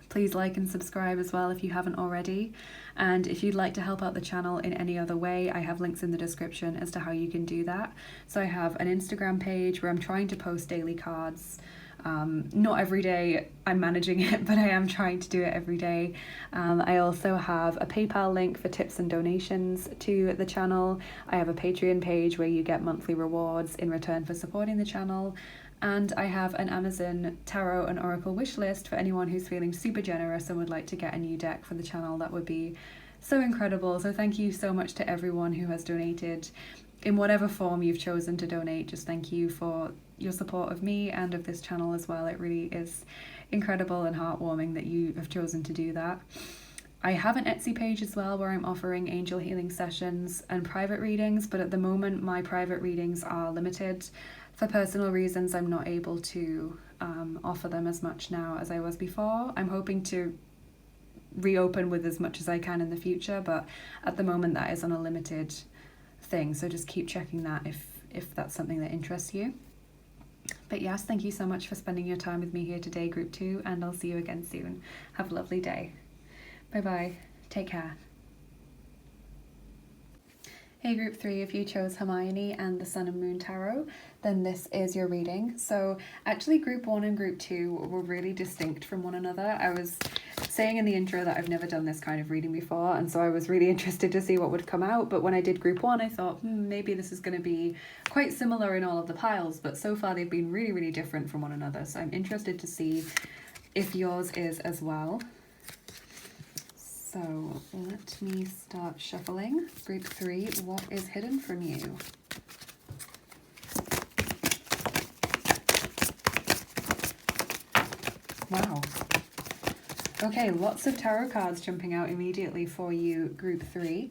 Please like and subscribe as well if you haven't already. And if you'd like to help out the channel in any other way, I have links in the description as to how you can do that. So I have an Instagram page where I'm trying to post daily cards. Not every day I'm managing it, but I am trying to do it every day. I also have a PayPal link for tips and donations to the channel. I have a Patreon page where you get monthly rewards in return for supporting the channel. And I have an Amazon Tarot and Oracle wish list for anyone who's feeling super generous and would like to get a new deck for the channel. That would be so incredible. So thank you so much to everyone who has donated in whatever form you've chosen to donate. Just thank you for your support of me and of this channel as well. It really is incredible and heartwarming that you have chosen to do that. I have an Etsy page as well where I'm offering angel healing sessions and private readings, but at the moment my private readings are limited. For personal reasons, I'm not able to offer them as much now as I was before. I'm hoping to reopen with as much as I can in the future, but at the moment that is on a limited thing, so just keep checking that if that's something that interests you. But yes, thank you so much for spending your time with me here today, Group 2, and I'll see you again soon. Have a lovely day. Bye-bye. Take care. Hey Group 3, if you chose Hermione and the Sun and Moon Tarot, then this is your reading. So actually Group 1 and Group 2 were really distinct from one another. I was saying in the intro that I've never done this kind of reading before, and so I was really interested to see what would come out, but when I did Group 1 I thought maybe this is going to be quite similar in all of the piles, but so far they've been really, really different from one another, so I'm interested to see if yours is as well. So let me start shuffling. Group 3, what is hidden from you? Wow. Okay, lots of tarot cards jumping out immediately for you, Group 3.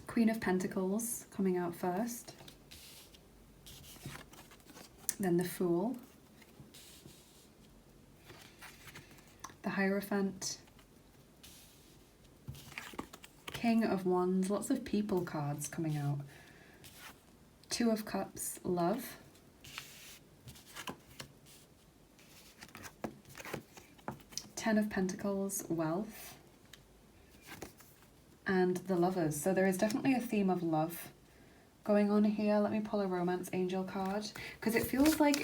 Queen of Pentacles coming out first. Then the Fool. The Hierophant. King of Wands, lots of people cards coming out. Two of Cups, Love. Ten of Pentacles, Wealth. And the Lovers. So there is definitely a theme of love going on here. Let me pull a Romance Angel card, because it feels like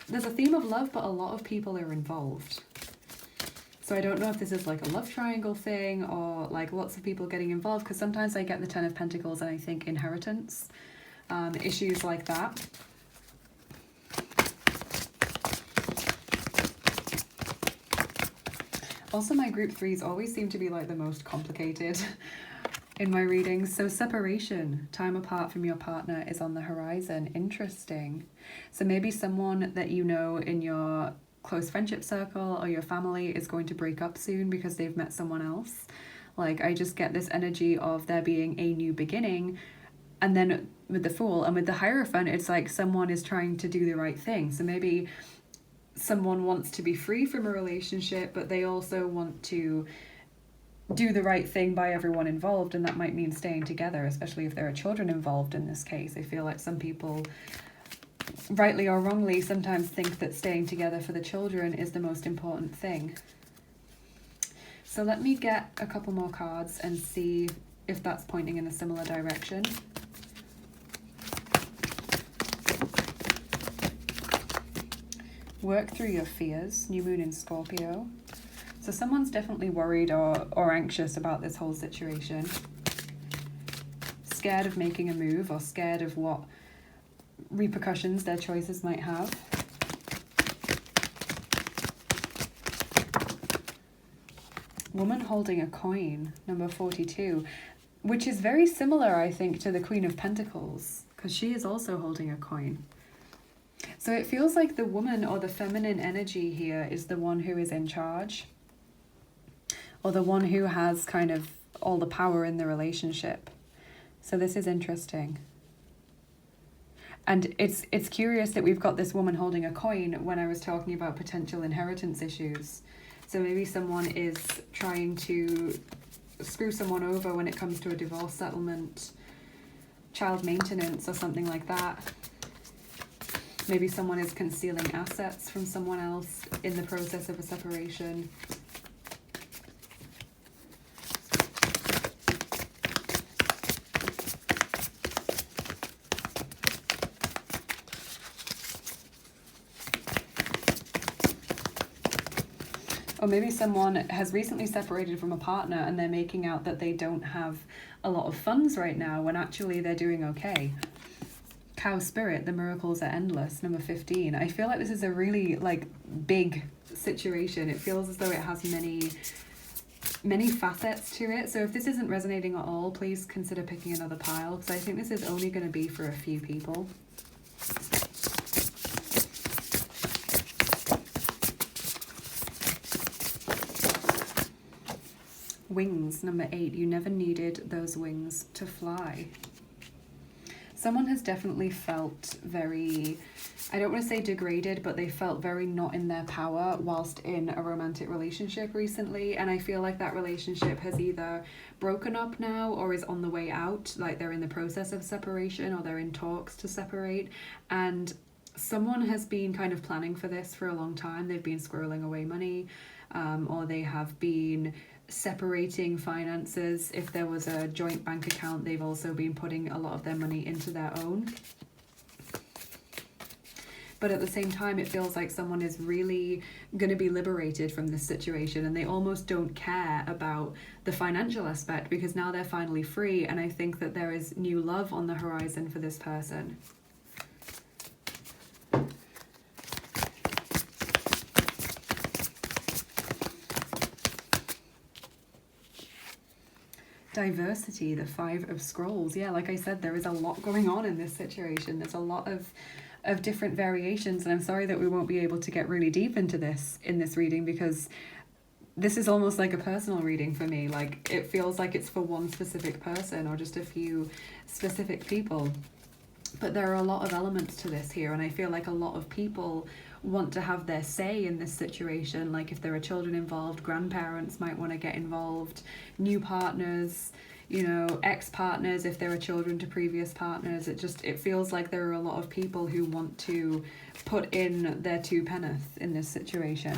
there's a theme of love, but a lot of people are involved. So I don't know if this is like a love triangle thing or like lots of people getting involved, because sometimes I get the Ten of Pentacles and I think inheritance, issues like that. Also, my Group 3s always seem to be like the most complicated in my readings. So separation, time apart from your partner is on the horizon. Interesting. So maybe someone that you know in your close friendship circle or your family is going to break up soon because they've met someone else. Like, I just get this energy of there being a new beginning. And then with the Fool and with the Hierophant, it's like someone is trying to do the right thing. So maybe someone wants to be free from a relationship, but they also want to do the right thing by everyone involved, and that might mean staying together, especially if there are children involved in this case. I feel like some people, rightly or wrongly, sometimes think that staying together for the children is the most important thing. So let me get a couple more cards and see if that's pointing in a similar direction. Work through your fears, new moon in Scorpio. So someone's definitely worried or anxious about this whole situation. Scared of making a move or scared of what repercussions their choices might have. Woman holding a coin, number 42, which is very similar, I think, to the Queen of Pentacles, because she is also holding a coin. So it feels like the woman or the feminine energy here is the one who is in charge, or the one who has kind of all the power in the relationship. So this is interesting. And it's curious that we've got this woman holding a coin when I was talking about potential inheritance issues. So maybe someone is trying to screw someone over when it comes to a divorce settlement, child maintenance or something like that. Maybe someone is concealing assets from someone else in the process of a separation. Or maybe someone has recently separated from a partner and they're making out that they don't have a lot of funds right now when actually they're doing okay. Cow Spirit, the miracles are endless, number 15. I feel like this is a really big situation. It feels as though it has many facets to it. So if this isn't resonating at all, please consider picking another pile, because I think this is only going to be for a few people. Wings, number 8. You never needed those wings to fly. Someone has definitely felt very, I don't want to say degraded, but they felt very not in their power whilst in a romantic relationship recently. And I feel like that relationship has either broken up now or is on the way out, like they're in the process of separation or they're in talks to separate. And someone has been kind of planning for this for a long time. They've been squirreling away money, or they have been separating finances. If there was a joint bank account, they've also been putting a lot of their money into their own. But at the same time, it feels like someone is really going to be liberated from this situation, and they almost don't care about the financial aspect because now they're finally free. And I think that there is new love on the horizon for this person. Diversity, the 5 of Scrolls. Yeah, like I said, there is a lot going on in this situation. There's a lot of different variations, and I'm sorry that we won't be able to get really deep into this in this reading because this is almost like a personal reading for me. Like, it feels like it's for one specific person or just a few specific people. But there are a lot of elements to this here, and I feel like a lot of people want to have their say in this situation. Like, if there are children involved, grandparents might want to get involved, new partners, you know, ex-partners if there are children to previous partners. It feels like there are a lot of people who want to put in their 2 penneth in this situation.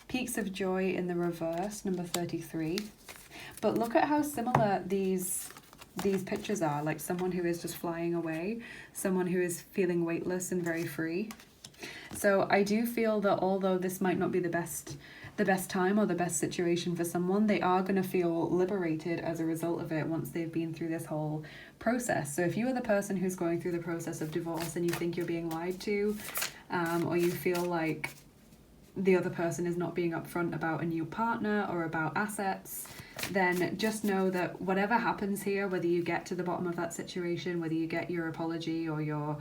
Peaks of Joy in the reverse, number 33. But look at how similar these pictures are. Like someone who is just flying away, someone who is feeling weightless and very free. So I do feel that although this might not be the best time or the best situation for someone, they are going to feel liberated as a result of it once they've been through this whole process. So if you are the person who's going through the process of divorce and you think you're being lied to, or you feel like the other person is not being upfront about a new partner or about assets, then just know that whatever happens here, whether you get to the bottom of that situation, whether you get your apology or your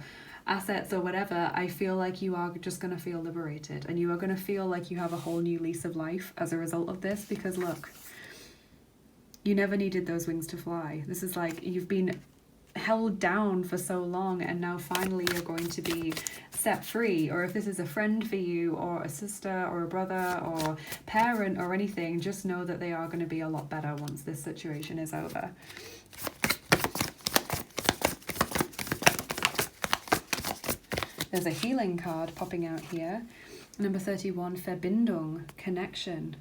assets or whatever, I feel like you are just going to feel liberated, and you are going to feel like you have a whole new lease of life as a result of this. Because look, you never needed those wings to fly. This is like you've been held down for so long, and now finally you're going to be set free. Or if this is a friend for you, or a sister or a brother or parent or anything, just know that they are going to be a lot better once this situation is over. There's a healing card popping out here. Number 31, Verbindung, connection.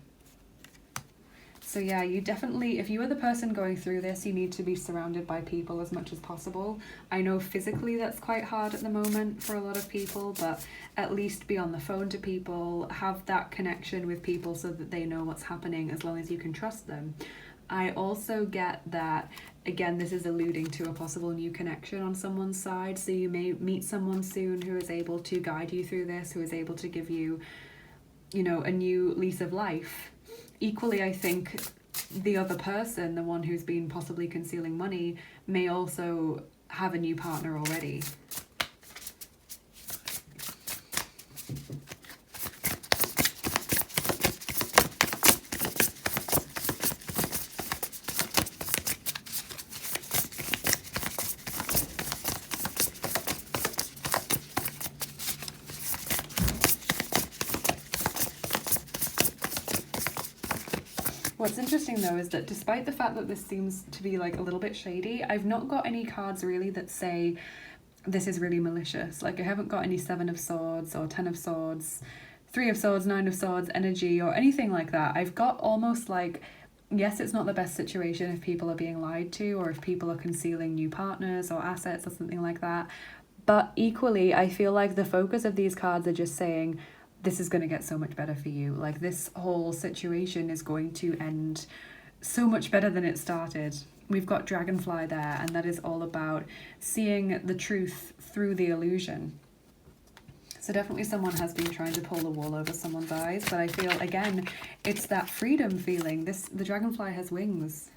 So yeah, you definitely, if you are the person going through this, you need to be surrounded by people as much as possible. I know physically that's quite hard at the moment for a lot of people, but at least be on the phone to people, have that connection with people so that they know what's happening as long as you can trust them. I also get that, again, this is alluding to a possible new connection on someone's side. So you may meet someone soon who is able to guide you through this, who is able to give you, you know, a new lease of life. Equally, I think the other person, the one who's been possibly concealing money, may also have a new partner already. What's interesting though is that despite the fact that this seems to be like a little bit shady, I've not got any cards really that say this is really malicious. Like I haven't got any 7 of Swords or 10 of Swords, 3 of Swords, 9 of Swords energy or anything like that. I've got almost like, yes, it's not the best situation if people are being lied to or if people are concealing new partners or assets or something like that. But equally, I feel like the focus of these cards are just saying, this is going to get so much better for you. Like this whole situation is going to end so much better than it started. We've got Dragonfly there, and that is all about seeing the truth through the illusion. So definitely someone has been trying to pull the wool over someone's eyes, but I feel, again, it's that freedom feeling. The Dragonfly has wings.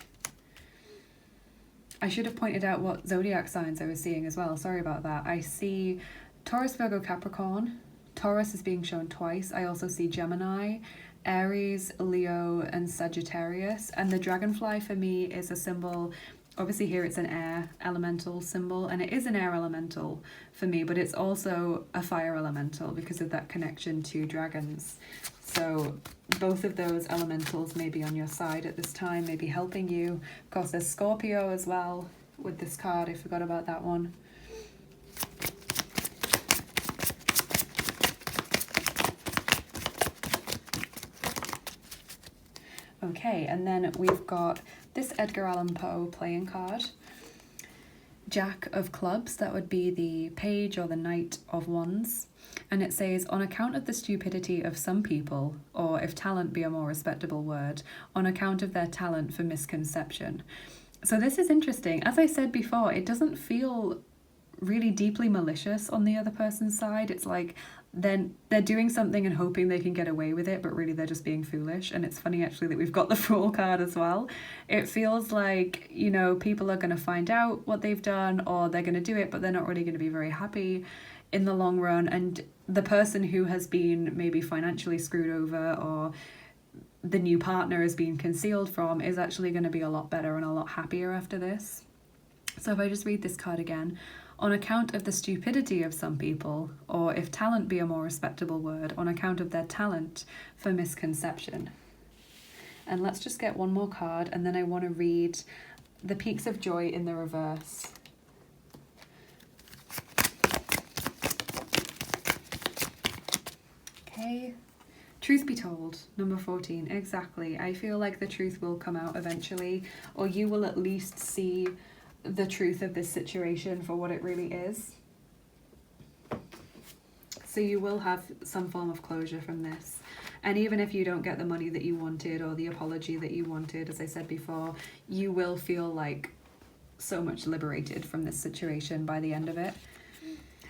I should have pointed out what zodiac signs I was seeing as well. Sorry about that. I see Taurus, Virgo, Capricorn, Taurus is being shown twice. I also see Gemini, Aries, Leo, and Sagittarius. And the dragonfly for me is a symbol. Obviously here it's an air elemental symbol, and it is an air elemental for me, but it's also a fire elemental because of that connection to dragons. So both of those elementals may be on your side at this time, maybe helping you. Of course, there's Scorpio as well with this card. I forgot about that one. Okay, and then we've got this Edgar Allan Poe playing card. Jack of clubs, that would be the page or the knight of wands. And it says, on account of the stupidity of some people, or if talent be a more respectable word, on account of their talent for misconception. So this is interesting. As I said before, it doesn't feel really deeply malicious on the other person's side. It's like then they're doing something and hoping they can get away with it, but really they're just being foolish. And it's funny actually that we've got the Fool card as well. It feels like, you know, people are going to find out what they've done, or they're going to do it, but they're not really going to be very happy in the long run. And the person who has been maybe financially screwed over, or the new partner is being concealed from, is actually going to be a lot better and a lot happier after this. So if I just read this card again, on account of the stupidity of some people, or if talent be a more respectable word, on account of their talent for misconception. And let's just get one more card, and then I want to read the Peaks of Joy in the reverse. Okay. Truth be told, number 14, exactly. I feel like the truth will come out eventually, or you will at least see the truth of this situation for what it really is. So you will have some form of closure from this. And even if you don't get the money that you wanted or the apology that you wanted, as I said before, you will feel like so much liberated from this situation by the end of it.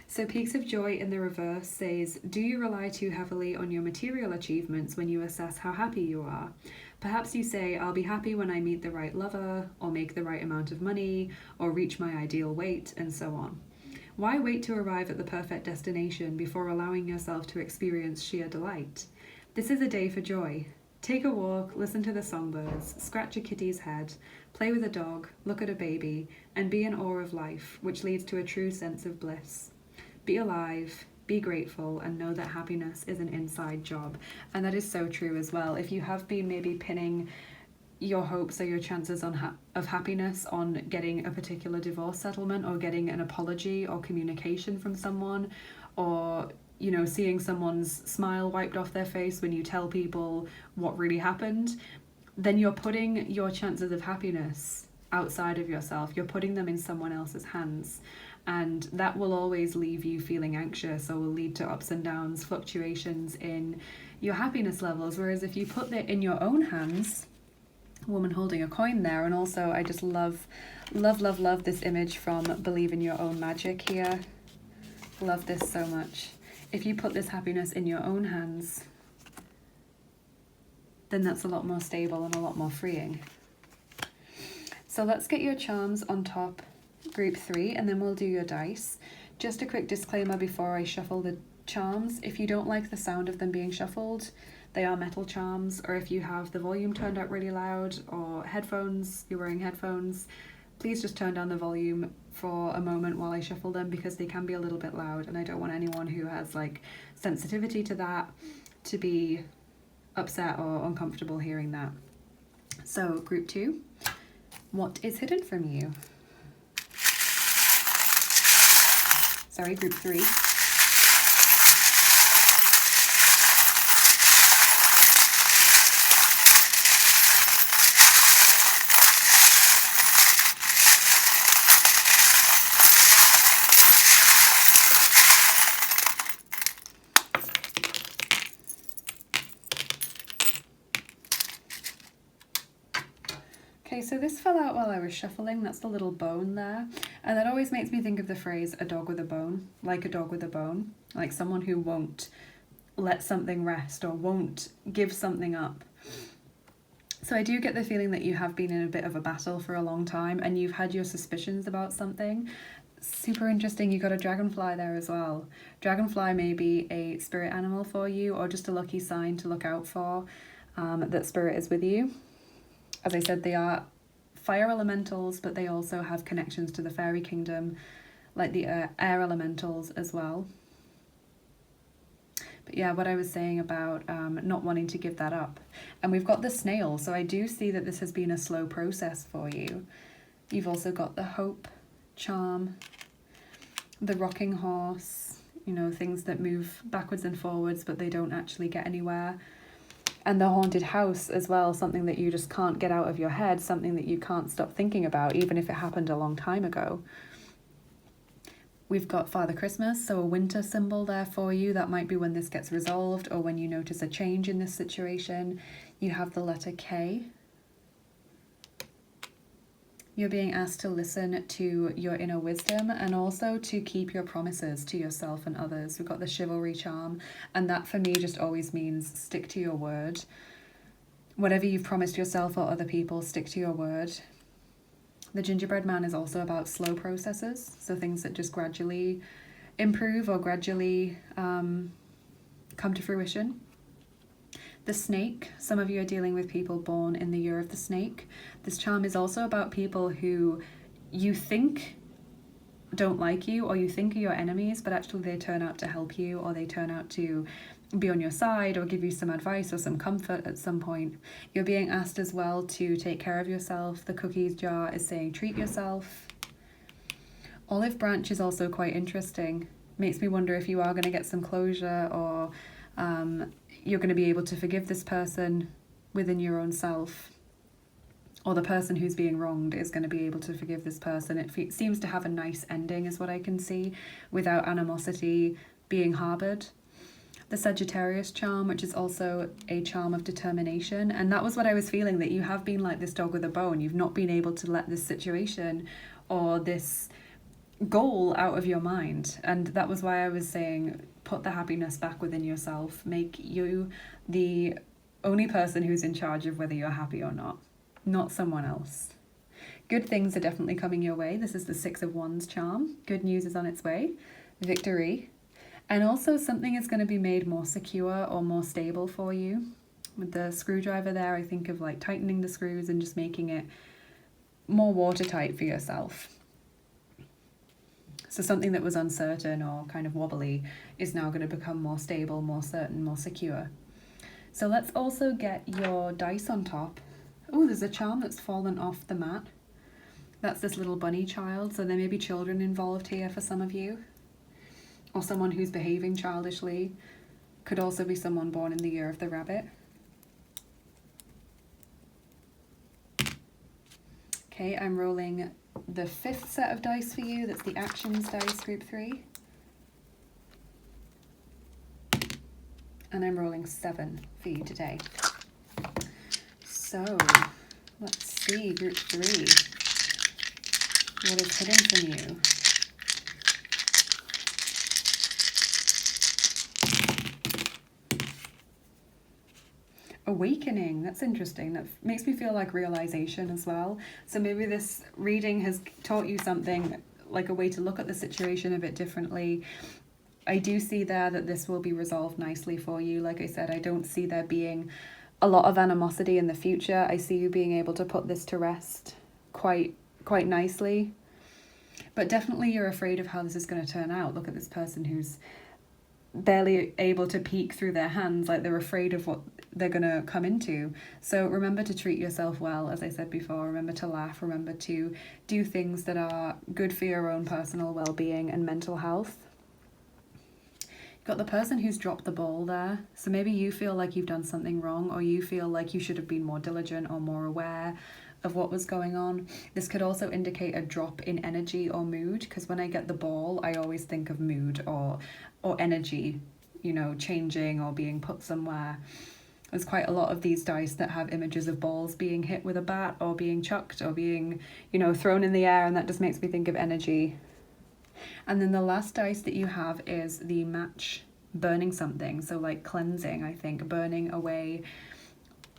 So Peaks of Joy in the reverse says, do you rely too heavily on your material achievements when you assess how happy you are? Perhaps you say, I'll be happy when I meet the right lover, or make the right amount of money, or reach my ideal weight, and so on. Why wait to arrive at the perfect destination before allowing yourself to experience sheer delight? This is a day for joy. Take a walk, listen to the songbirds, scratch a kitty's head, play with a dog, look at a baby, and be in awe of life, which leads to a true sense of bliss. Be alive, be grateful, and know that happiness is an inside job. And that is so true as well. If you have been maybe pinning your hopes or your chances of happiness on getting a particular divorce settlement, or getting an apology or communication from someone, or, you know, seeing someone's smile wiped off their face when you tell people what really happened, then you're putting your chances of happiness outside of yourself. You're putting them in someone else's hands. And that will always leave you feeling anxious, or will lead to ups and downs, fluctuations in your happiness levels. Whereas if you put it in your own hands, woman holding a coin there, and also I just love this image from Believe in Your Own Magic here. Love this so much. If you put this happiness in your own hands, then that's a lot more stable and a lot more freeing. So let's get your charms on top, group 3, and then we'll do your dice. Just a quick disclaimer before I shuffle the charms. If you don't like the sound of them being shuffled, they are metal charms, or if you have the volume turned up really loud, or headphones, you're wearing headphones, please just turn down the volume for a moment while I shuffle them, because they can be a little bit loud, and I don't want anyone who has like sensitivity to that to be upset or uncomfortable hearing that. So group 2, what is hidden from you? Sorry, group 3. Okay, so this fell out while I was shuffling. That's the little bone there. And that always makes me think of the phrase, a dog with a bone, like a dog with a bone, like someone who won't let something rest or won't give something up. So I do get the feeling that you have been in a bit of a battle for a long time, and you've had your suspicions about something. Super interesting, you got a dragonfly there as well. Dragonfly may be a spirit animal for you, or just a lucky sign to look out for, that spirit is with you. As I said, they are fire elementals, but they also have connections to the fairy kingdom, like the air elementals as well. But yeah, what I was saying about not wanting to give that up. And we've got the snail, so I do see that this has been a slow process for you. You've also got the hope charm, the rocking horse, you know, things that move backwards and forwards, but they don't actually get anywhere. And the haunted house as well, something that you just can't get out of your head, something that you can't stop thinking about, even if it happened a long time ago. We've got Father Christmas, so a winter symbol there for you. That might be when this gets resolved or when you notice a change in this situation. You have the letter K. You're being asked to listen to your inner wisdom and also to keep your promises to yourself and others. We've got the chivalry charm, and that for me just always means stick to your word. Whatever you've promised yourself or other people, stick to your word. The gingerbread man is also about slow processes, so things that just gradually improve or gradually come to fruition. The snake, some of you are dealing with people born in the year of the snake. This charm is also about people who you think don't like you or you think are your enemies, but actually they turn out to help you, or they turn out to be on your side or give you some advice or some comfort at some point. You're being asked as well to take care of yourself. The cookies jar is saying treat yourself. Olive branch is also quite interesting. Makes me wonder if you are going to get some closure, or you're going to be able to forgive this person within your own self, or the person who's being wronged is going to be able to forgive this person. It seems to have a nice ending is what I can see, without animosity being harboured. The Sagittarius charm, which is also a charm of determination, and that was what I was feeling, that you have been like this dog with a bone. You've not been able to let this situation or this goal out of your mind, and that was why I was saying put the happiness back within yourself. Make you the only person who's in charge of whether you're happy or not someone else. Good things are definitely coming your way. This is the Six of Wands charm. Good news is on its way. Victory. And also something is going to be made more secure or more stable for you. With the screwdriver there, I think of like tightening the screws and just making it more watertight for yourself. So something that was uncertain or kind of wobbly is now going to become more stable, more certain, more secure. So let's also get your dice on top. Oh, there's a charm that's fallen off the mat. That's this little bunny child. So there may be children involved here for some of you, or someone who's behaving childishly. Could also be someone born in the year of the rabbit. Okay, I'm rolling the 5th set of dice for you. That's the actions dice, group 3. And I'm rolling 7 for you today. So, let's see, group 3. What is hidden from you? Awakening, that's interesting. That makes me feel like realization as well. So maybe this reading has taught you something, like a way to look at the situation a bit differently. I do see there that this will be resolved nicely for you. Like I said, I don't see there being a lot of animosity in the future. I see you being able to put this to rest quite nicely. But definitely you're afraid of how this is going to turn out. Look at this person who's barely able to peek through their hands, like they're afraid of what they're going to come into. So remember to treat yourself well, as I said before. Remember to laugh. Remember to do things that are good for your own personal well-being and mental health. You've got the person who's dropped the ball there. So maybe you feel like you've done something wrong, or you feel like you should have been more diligent or more aware of what was going on. This could also indicate a drop in energy or mood, because when I get the ball, I always think of mood or energy, you know, changing or being put somewhere. There's quite a lot of these dice that have images of balls being hit with a bat or being chucked or being, you know, thrown in the air, and that just makes me think of energy. And then the last dice that you have is the match burning something, so like cleansing, I think, burning away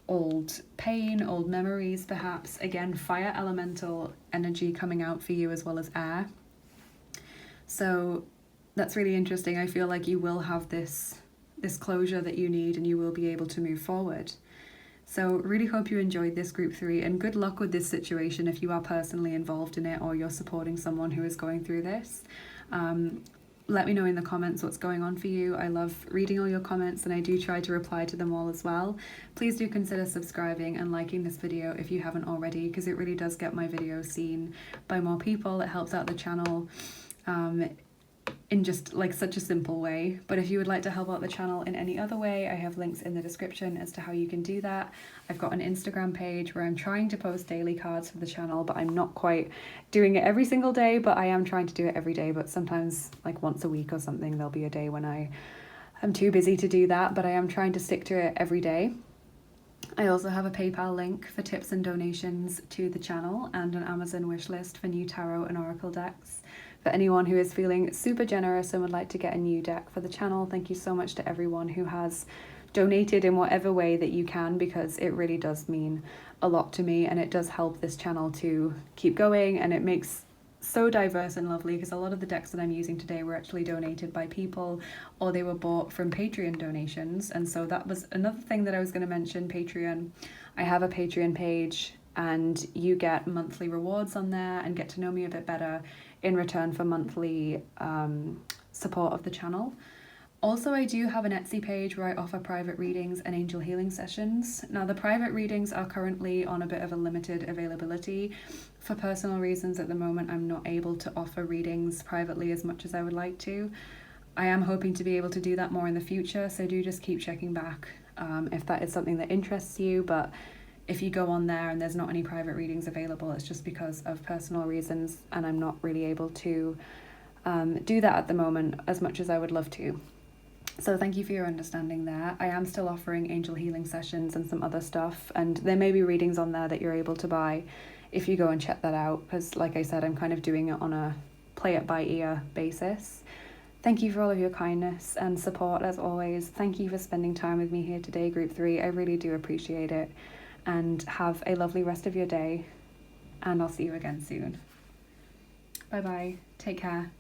old pain, old memories perhaps. Again, fire elemental energy coming out for you as well as air. So that's really interesting. I feel like you will have this closure that you need, and you will be able to move forward. So really hope you enjoyed this group 3, and good luck with this situation if you are personally involved in it or you're supporting someone who is going through this. Let me know in the comments what's going on for you. I love reading all your comments, and I do try to reply to them all as well. Please do consider subscribing and liking this video if you haven't already, because it really does get my videos seen by more people. It helps out the channel in just like such a simple way. But if you would like to help out the channel in any other way, I have links in the description as to how you can do that. I've got an Instagram page where I'm trying to post daily cards for the channel, but I'm not quite doing it every single day, but I am trying to do it every day. But sometimes like once a week or something, there'll be a day when I'm too busy to do that, but I am trying to stick to it every day. I also have a PayPal link for tips and donations to the channel, and an Amazon wishlist for new tarot and oracle decks. For anyone who is feeling super generous and would like to get a new deck for the channel, thank you so much to everyone who has donated in whatever way that you can, because it really does mean a lot to me, and it does help this channel to keep going, and it makes so diverse and lovely, because a lot of the decks that I'm using today were actually donated by people, or they were bought from Patreon donations. And so that was another thing that I was going to mention. Patreon. I have a Patreon page, and you get monthly rewards on there and get to know me a bit better in return for monthly support of the channel. Also, I do have an Etsy page where I offer private readings and angel healing sessions. Now, the private readings are currently on a bit of a limited availability. For personal reasons at the moment, I'm not able to offer readings privately as much as I would like to. I am hoping to be able to do that more in the future, so do just keep checking back if that is something that interests you. But if you go on there and there's not any private readings available, it's just because of personal reasons, and I'm not really able to do that at the moment as much as I would love to. So thank you for your understanding there. I am still offering angel healing sessions and some other stuff, and there may be readings on there that you're able to buy if you go and check that out, because like I said, I'm kind of doing it on a play it by ear basis. Thank you for all of your kindness and support as always. Thank you for spending time with me here today, group 3. I really do appreciate it. And have a lovely rest of your day, and I'll see you again soon. Bye bye. Take care.